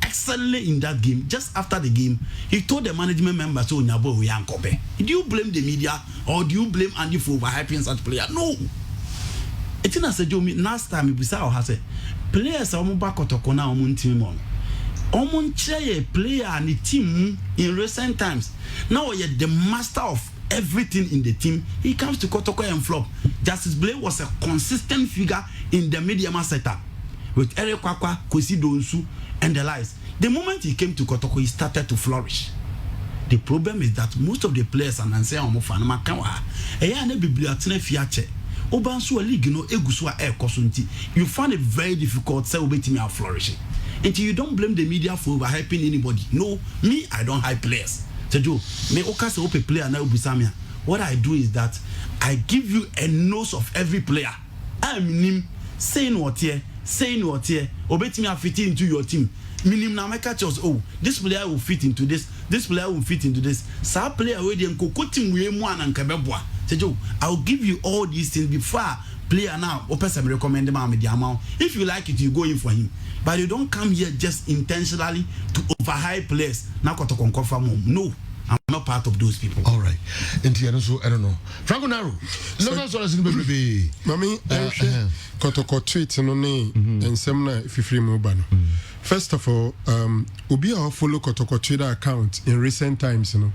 excellently in that game. Just after the game, he told the management members, "So Nyabo we ankope." Do you blame the media or do you blame Andy for overhyping such player? No. It's not a joke. Last time we saw how say players are more back Kotoko na omun team on. Omun chair player and the team in recent times. Now you're the master of everything in the team. He comes to Kotoko and flop. Justice Blake was a consistent figure in the media setup with Eric Kwakwa, Kwesi Donsu, and the likes. The moment he came to Kotoko, he started to flourish. The problem is that most of the players and say Omofana Makawa, Ayana Bibliatine Fiache, Obansu League, no Egusua Air Kosunti, you find it very difficult to say me are flourishing. Until you don't blame the media for overhyping anybody. No, me, I don't hype players. Joe, me okase ope player na obusamia. What I do is that I give you a nose of every player. I'm nim saying what here, obetimi a fit into your team. Minim na make chose oh, this player will fit into this player will fit into this. Sa player we dey nkoko team we mu ananka beboa. Joe, I'll give you all these things before player now opesa me recommend am the amount. If you like it, you go in for him. But you don't come here just intentionally to overhype players. Now Kotoko confirm no. I'm not part of those people. All right. So I don't know. Franco Naru. Local source in baby. Mami, Kotoko tweet no ne and semna fifri mobano. First of all, Obi a follow Kotoko Twitter account in recent times, you know.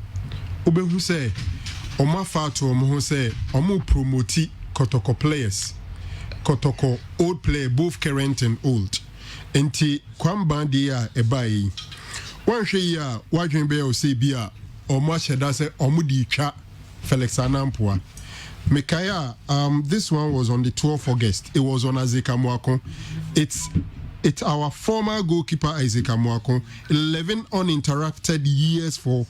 Obi who say Oma Fatu Omo who say Omo promote Kotoko players. Kotoko old player, both current and old. Enti kwambandia ebai. One share wajin be o say bia omo sheda say omo di twa Felix Anampua. Mekaya, this one was on the 12th of August. It was on Isaac Amoako. It's our former goalkeeper Isaac Amoako. 11 uninterrupted years for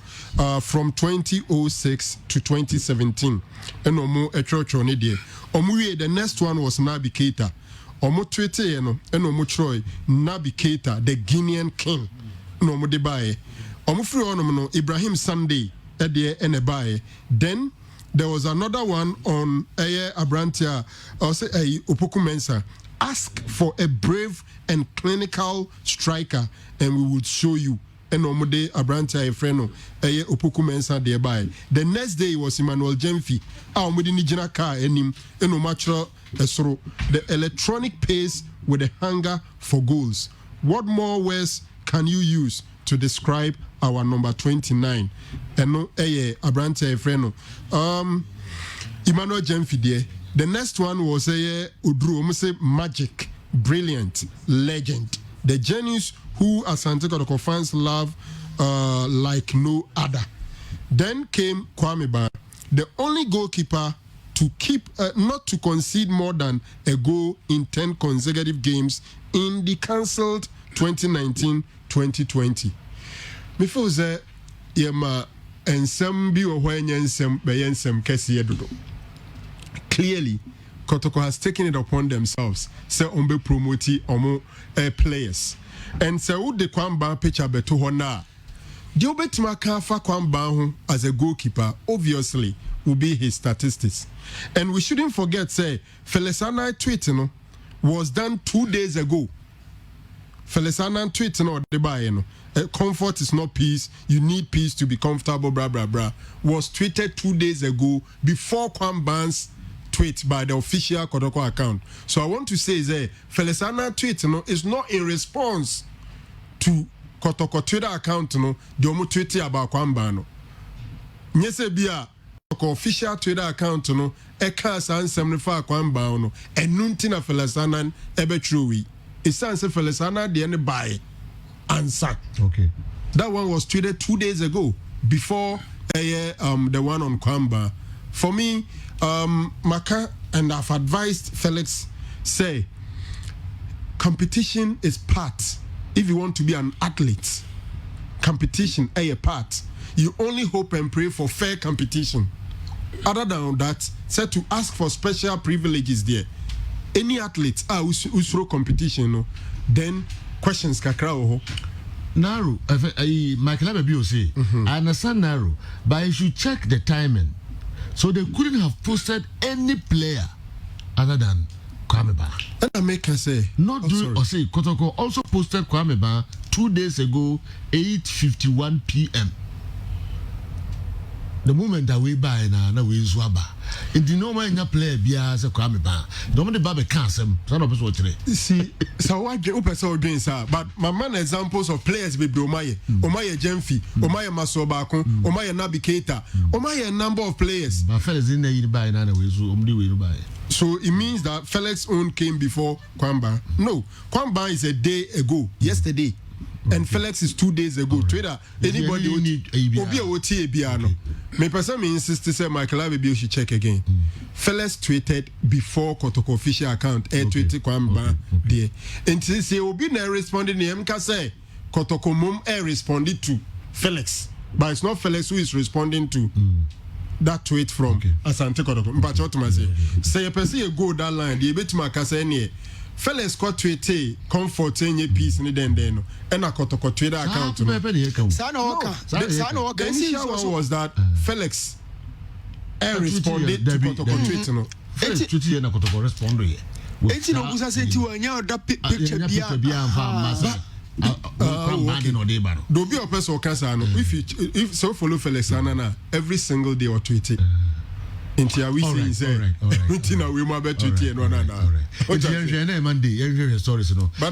from 2006 to 2017. And omo etrocho ne die. Omo the next one was Naby Keita. Omo Twitter eno omo Troy Naby Keita, the Guinean king. No mo de bae. Omo free onom no Ibrahim Sunday Edie Enebae. Then there was another one on Abrantia, or say Opoku Mensah. Ask for a brave and clinical striker, and we would show you. And Omode Abrantia Efreno, Opoku Mensah thereby. The next day was Emmanuel Jemfi. Omode Nijina car enim enomatro esro. The electronic pace with a hunger for goals. What more words can you use to describe our number 29? Eno Abrantia Efreno. Emmanuel Jemfi there. The next one was Udru, say magic, brilliant, legend. The genius who Asante Kotoko fans love like no other. Then came Kwame Ban, the only goalkeeper to keep not to concede more than a goal in 10 consecutive games in the cancelled 2019-2020. Me feel say yema ensem bi o hwa ensem be ensem kese dodo. Clearly, Kotoko has taken it upon themselves. Say ombe promoti omo players. And say who the Kwamba picture beto hona. The obetima kafa Kwamba as a goalkeeper obviously will be his statistics. And we shouldn't forget say Felesana tweet was done 2 days ago. Felesana tweet comfort is not peace. You need peace to be comfortable. Blah blah blah. Was tweeted 2 days ago before Kwamba's tweet by the official Kotoko account. So I want to say that Felesana tweet is not in response to Kotoko Twitter account the omo tweet about Kwamba Nyese bia official Twitter account eka san semnefa Kwamba enunti na Felesana ebe truwi. Isan se Felesana the end by answer. Okay. That one was tweeted 2 days ago before the one on Kwamba. For me, Maka, and I've advised Felix, say competition is part. If you want to be an athlete, competition a part. You only hope and pray for fair competition. Other than that, say to ask for special privileges there. Any athlete who's through competition, then questions kakra Narrow, Michael Ababio say, I understand narrow, but you should check the timing. So they couldn't have posted any player other than Kwame Ban. And I make her say, not doing or say Kotoko also posted Kwame Ban 2 days ago, 8:51 p.m. The moment that we buy na we swaba. It did not mind player be as a Kwame Ban. Nobody babe cancel. Son of us see, so what you open doing, sir? But my man examples of players be Omaye, Omaye Jemfi, Omaye Masobako, Omaye Nabi Keita, Omaye a number of players. But fellas in the buy na we so buy. So it means that Felix own came before Kwamba. No, Kwamba is a day ago, yesterday. And Felix is 2 days ago. Right. Twitter, anybody who need ABR. Me person me insist to say Michael Abibio should check again. Felix tweeted before Kotoko official account. Tweeted Kwamba there. And say Obi na responded to him say Kotoko mum responded to Felix, but it's not Felix who is responding to that tweet from Asante Kotoko. But what to say a person you go that line. The bit my say any. Felix got tweeted comfort any piece in the den and I got a Twitter account. The initial one was that Felix responded to Kotoko Felix tweeted and I got to respond to it. It's no good say to a that picture don't be a person if so follow Felix Anana every single day or tweet it. Intia we say Intina we ma bet tweet and one another. But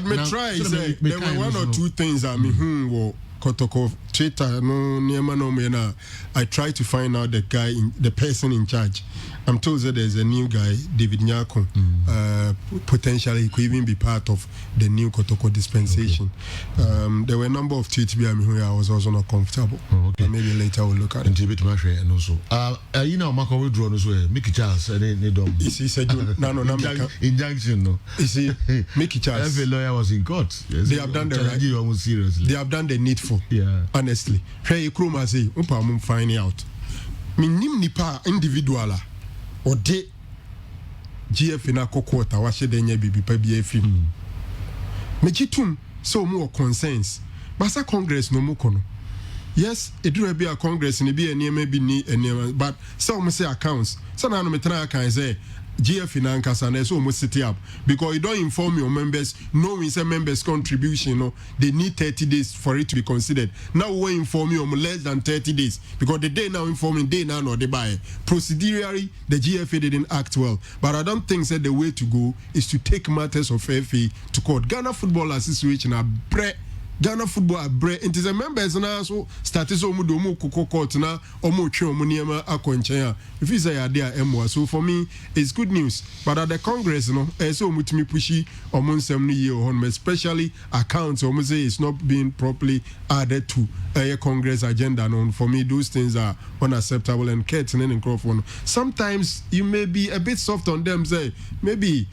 me try say there were one or two things that me Kotoko Twitter no niema I try to find out the person in charge. I'm told that there's a new guy, David Nyako. Potentially he could even be part of the new Kotoko dispensation. There were a number of tweets where I was also not comfortable. But maybe later we'll look at it. And also, you know, Marco will draw this way. Mickey Charles, he said, injunction. No. You see, Mickey Charles. Every lawyer was in court. Yes, they have done the right. Almost seriously. They have done the needful. Yeah. Honestly. Hey, Kruma say, I'm finding out. Minim nipa individual. Or de GF in a quarter, wash it then be BF. Mejitum so more concerns. Basa Congress no mukono. yes, it will be a congress and be a near maybe but some say accounts. So now me try can say GF in Ankasa and so almost city up because you don't inform your members, knowing some members' contribution, they need 30 days for it to be considered. Now we inform you less than 30 days because the day now informing day now no they buy. Procedurally, the GFA didn't act well, but I don't think that the way to go is to take matters of FA to court. Ghana Football Association are Ghana Football Abre it is a members now so started so mudo koko court na omo twe omo niema akonchen if you say idea emwa so for me it's good news but at the congress so mutimi pushi omo nsem no ye on especially accounts omo say it's not being properly added to a congress agenda no for me those things are unacceptable and Curtin and Crawford sometimes you may be a bit soft on them say maybe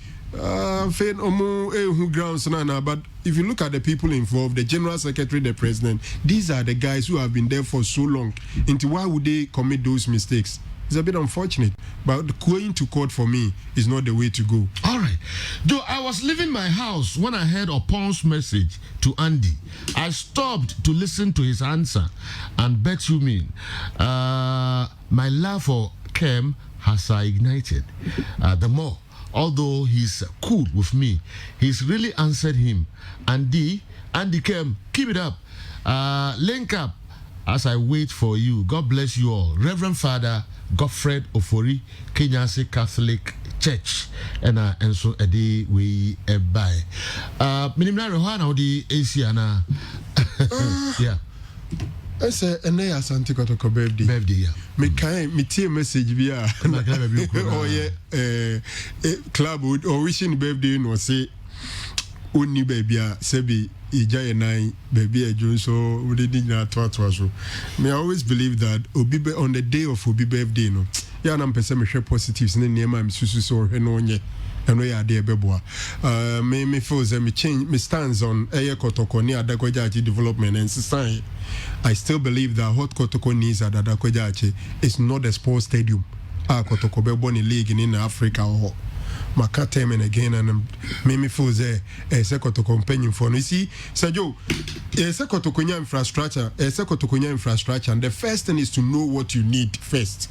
fain omo grounds na but if you look at the people involved, the general secretary, the president, these are the guys who have been there for so long. Into why would they commit those mistakes? It's a bit unfortunate, but going to court for me is not the way to go. All right. Though I was leaving my house when I heard Opon's message to Andy. I stopped to listen to his answer and bet you mean my love for Kem has ignited the more. Although he's cool with me, he's really answered him. Andy Kem, keep it up. Link up as I wait for you. God bless you all. Reverend Father Godfred Ofori, Kenyase Catholic Church. And so a day we buy. Minimum Rohana the ACNA. Yeah. I say, and they are Santi Kotoko birthday. Birthday, yeah. Me kind, me tear message via. Oh yeah, club would or wishing birthday no say. Only baby, sebi ija nine baby a June so we didn't know so. Me always believe that Obi on the day of Obi birthday no. Yeah, I'm person me share positives. Ne near my susu so enonye. And we are there, Beboa. Me feels me change me stands on Eye Kotoko near Adakwajachi development and society. I still believe that what Kotoko needs at Adakwajachi is not a sports stadium. Kotoko Beboni League in Africa or Maka time and again and me feels a Kotoko companion for you see, Sajo, a Kotoko infrastructure, and the first thing is to know what you need first.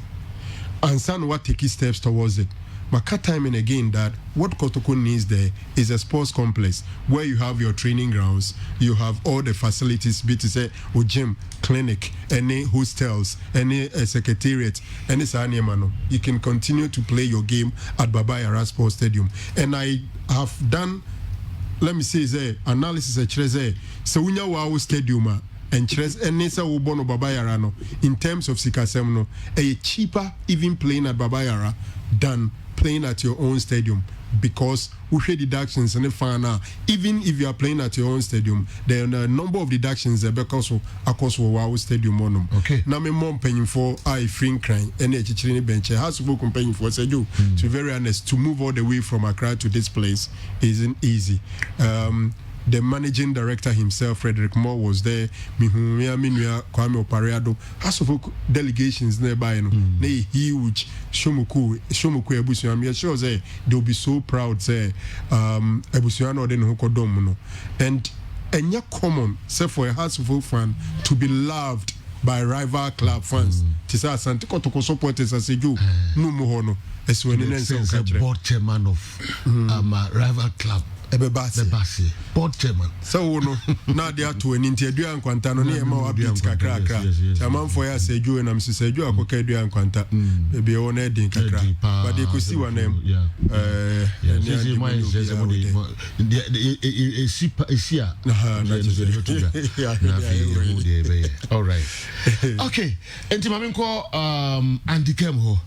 And son what take steps towards it. Maka time and again that what Kotoko needs there is a sports complex where you have your training grounds, you have all the facilities, be to say or gym, clinic, any hostels, any secretariat, any saniamano. You can continue to play your game at Baba Yara Sports Stadium. And I have done, let me say, analysis at so we know our stadium. And Nesa Ubono Baba Yara no, in terms of Sikasemno, a cheaper even playing at Baba Yara than playing at your own stadium because we share deductions and even if you are playing at your own stadium, there are a number of deductions because of our stadium monum. Okay. Now me mom paying for I free crime and a bench has to go paying for Seju. To be very honest, to move all the way from Accra to this place isn't easy. The managing director himself, Frederick Moore, was there. Minua Kwame Opariado. Has of delegations nearby. They huge. Shomuku Ebusu. I'm sure they'll be so proud. Say Ebusuano den Hokodomuno. And you're common, say for a Heartsville fan to be loved by rival club fans. Tisa Santi Kotoko supporters as you no more. As when the board chairman of rival club. Bebasi, board chairman. So no, now they are to an interview and Quantano near more updates. Kakra. Chairman for us, Seju and I'm Seju, Akokedu and Quanta. Maybe on Edding Kakra. But they could see one name. All right. Okay. And Timaminko Andy Kemho.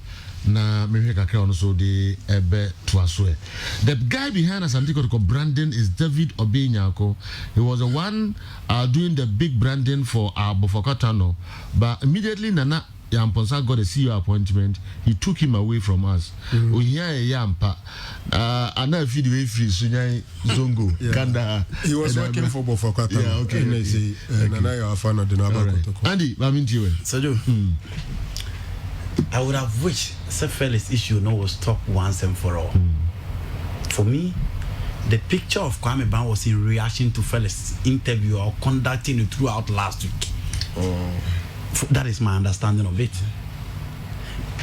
Na Miriam Kakra also the ebe tuaswe. The guy behind Asante Kotoko branding is David Obenyako. He was the one doing the big branding for Bofokotano, but immediately Nana Yamponsa got a CEO appointment. He took him away from us. Yampa. And now if you free Sunyai Zongo Kanda. He was working for Bofokotano. Yeah, okay. Nana you are fan of the Nabakotoko. Andy, Bamintiwe. Sajo. I would have wished Sir Felix issue was stopped once and for all. For me, the picture of Kwame Ban was in reaction to Felix' interview or conducting it throughout last week. That is my understanding of it.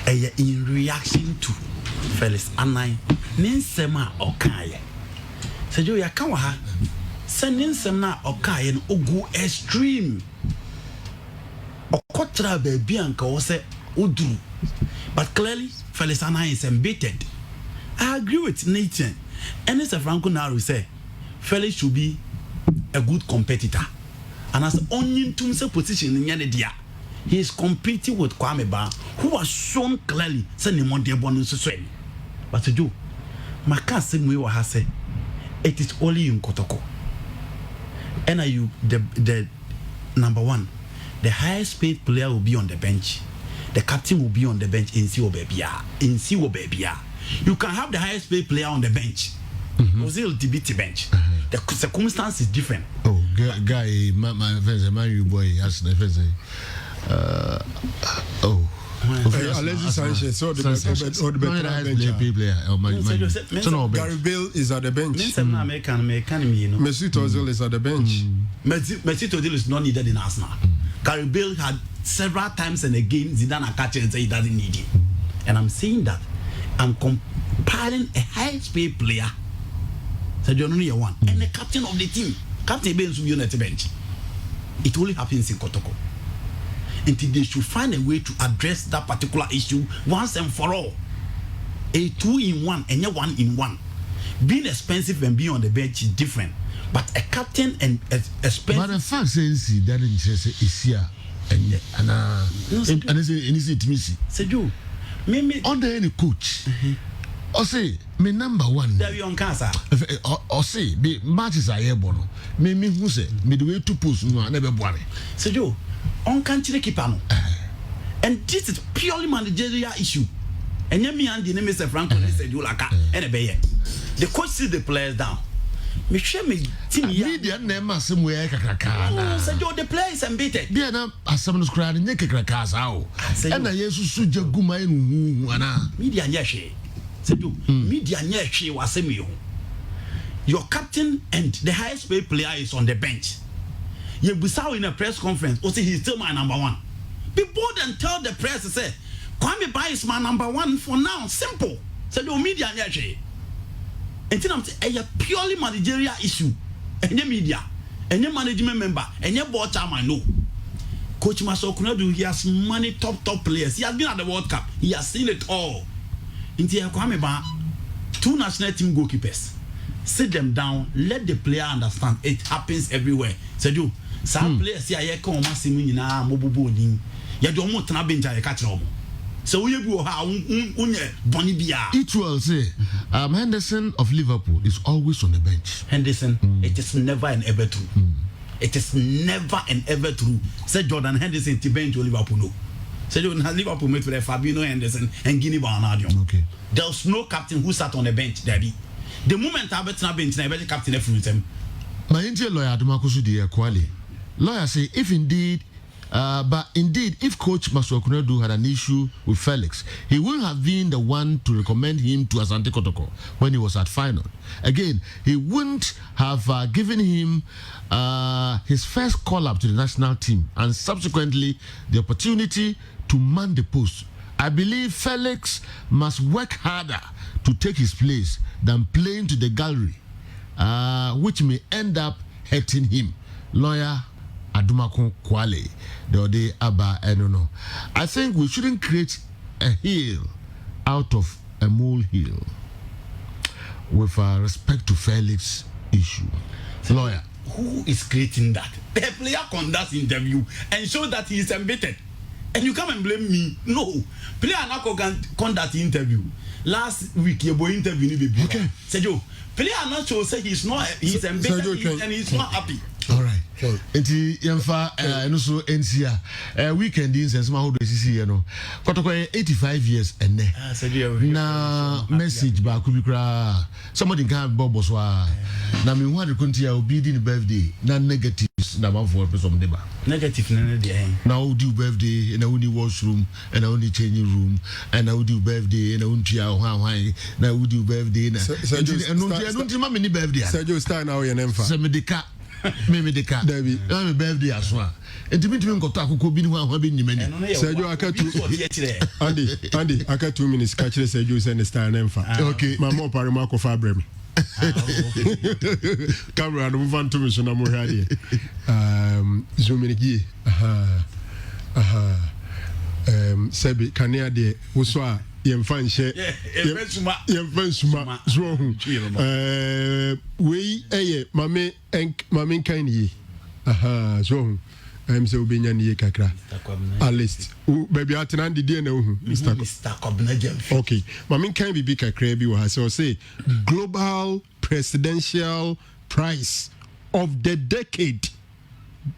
In reaction to Felix Anai, Ninsema Okaye. Sajo Yakawaha, send Ninsema Okaye and Ogu extreme. Okotra baby and Kawase Udu. But clearly, Felix Anai is embittered. I agree with Nathan. And as Franco Naru say, Felix should be a good competitor. And as only to position in Yanedia. He is competing with Kwame Ba, who was shown clearly sending more dear bonus to swim. But to do, Maka Simwe has said, it is only in Kotoko. And are you the number one? The highest paid player will be on the bench. The captain will be on the bench in Siwo Babia. You can have the highest paid player on the bench. Ozil DBT bench. The circumstance is different. Oh, guy, my friends, my you boy, as the friends. Alexis Sanchez or the player. Gary Bale is at the bench. Mesut Ozil is at the bench. Mesut Ozil is not needed in Arsenal. Gary Bale had several times in a game Zidane Akache and say he doesn't need him. And I'm saying that I'm comparing a highest paid player, Sergio Nunez one, and the captain of the team. Captain Bale will be on the bench. It only happens in Kotoko. Until they should find a way to address that particular issue once and for all. A 2-in-1 and a 1-in-1. Being expensive and being on the bench is different. But a captain and expensive. But the fact says that is here and it's it missing. Seju, me under any coach. Or say me number one. There you on cancer. Or say the matches are airborne. Me who say me the way to push no never worry. Seju. On country keeper no. And this is purely managerial issue. And me and the name is Franco said you like and the coach see the players down. Me share me team media name somewhere kakaka. Said you the players embittered. Be na asem cry nye kakaka sao. And na yesu suja guma enu ana. Media nye hwe. Said you media nye hwe wasem you. Your captain and the highest paid player is on the bench. You be in a press conference, or say he's still my number one. Be bold and tell the press, say, Kwame Ba is my number one for now. Simple. So the media nyeshe. And then I'm saying a purely managerial issue. And your media, and your management member, and your board chairman know. Coach Masokunadu, he has many top players. He has been at the World Cup. He has seen it all. Into Kwame Ba, 2 national team goalkeepers. Sit them down, let the player understand it happens everywhere. So do some players see a come massive na mobubu ni. Ya do mo tena bench ya catch no. So we go ha unye boni bia. It will say Henderson of Liverpool is always on the bench. Henderson, it is never and ever true. It is never and ever true. Say Jordan Henderson to bench Liverpool no. Say Liverpool met with Fabinho Henderson and Guinea Bernardo. Okay. There's no captain who sat on the bench, Daddy. The moment I bet na bench na be captain every them. My Indian lawyer Adumakosu de Kwale. Lawyer say if indeed if Coach Masokunadu had an issue with Felix, he would have been the one to recommend him to Asante Kotoko when he was at final. Again, he wouldn't have given him his first call-up to the national team and subsequently the opportunity to man the post. I believe Felix must work harder to take his place than playing to the gallery, which may end up hurting him. Lawyer Adumakun Kwale, the Ode Abba Enono. I think we shouldn't create a hill out of a molehill with respect to Felix issue. Lawyer. Who is creating that? The player conducts interview and show that he is embittered. And you come and blame me. No. Player not conduct interview. Last week, your boy interview ni baby. Okay. Sergio, player not show say he's embittered and he's not happy. All right. Enti yemfa no so NCA weekend in sense ma ho do sisi ye no kotoko 85 years enne na message ba ku bi kra somebody can bobo so na me hu ade konti ya obi di ni birthday na negatives na ma for person de ba negative na dey na wo do birthday na wo ni washroom na wo ni changing room na wo do birthday na wo ntua hwan na wo do birthday na eno ma me ni birthday Sergio Star na wo ye nemfa se me de ka me de ka David. me birthday aso a ntimi nkoto akoko bi ni ho ahwa be nyima ni Sergio Akatu Andy aka 2 minutes catch Sergio send the star name fa okay mama opare ma ko fa brem camera no move to me so na mo hade zoom in gie sebi kanea de wo so a yemfa nhye yemfa suma so hu we eye mame kan yi so hu say obenya ni kakra a list baby atena ndidi na hu Mr. Kobna Jemfi okay mame kan bi kakra bi wa so say global presidential prize of the decade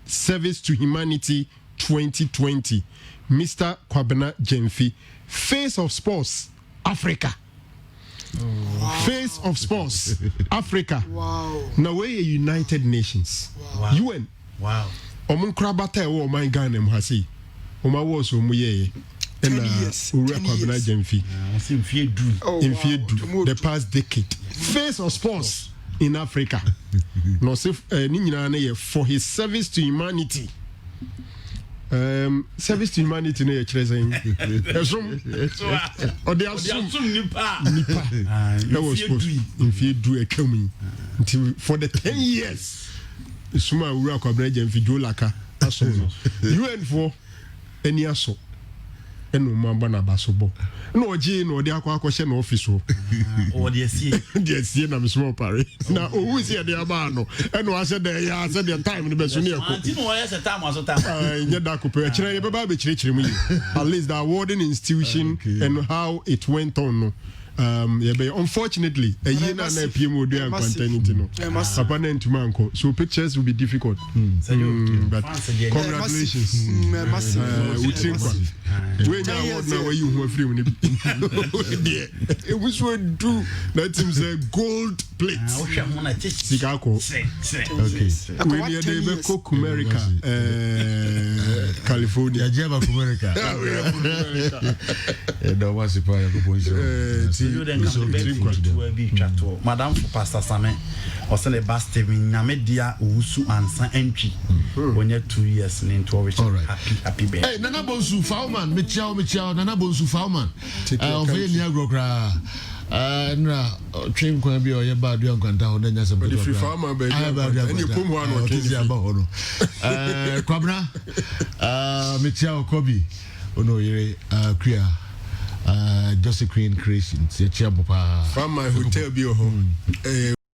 service to humanity 2020 Mr. Kobna Jemfi face of sports Africa. Wow. Face of sports Africa. Wow. Now we United Nations. Wow. UN. Wow. Omun krabata e wo man Ghana mu hase. Oma wo so mu ye. 10 years. Ura Kwabena Jemfi. In fear the past decade. Face of sports in Africa. No se ni nyina na ye for his service to humanity. Service to humanity na ye kire sen. Esum. O de asum nipa. That was supposed in fear do a coming until for the 10 years. Suma Ura Kwabena Jemfi do laka aso. UN for any aso. Enu mamba na basobo no oje no de akwa akwa hye na office ho o de sie na me pare na owu sie de aba no enu ase de ya ase de time no be so ne ko anti no ya se time aso time nya da ko pe kire ye be ba be kire mu at least the awarding institution and how it went on no unfortunately a year na PM do and content no papa na ntuma anko so pictures will be difficult but congratulations massive we now award now you who free when it was what do that him say gold plate Chicago okay we near the Cook America California Java America no was a Madam for Pastor Same or send a bastard in Namedia Usu and San Entry when you're 2 years into which happy baby. Hey, Nana Bonsu Fauman, Michao, Nana Bonsu Fauman, very near Grokra. Train can be or your bad young can down then as a free farmer, baby. And you put one or Kwabna, Michao Kobe, Ono, Kriya. Just a Queen Creations, a chair from my hotel, be your home.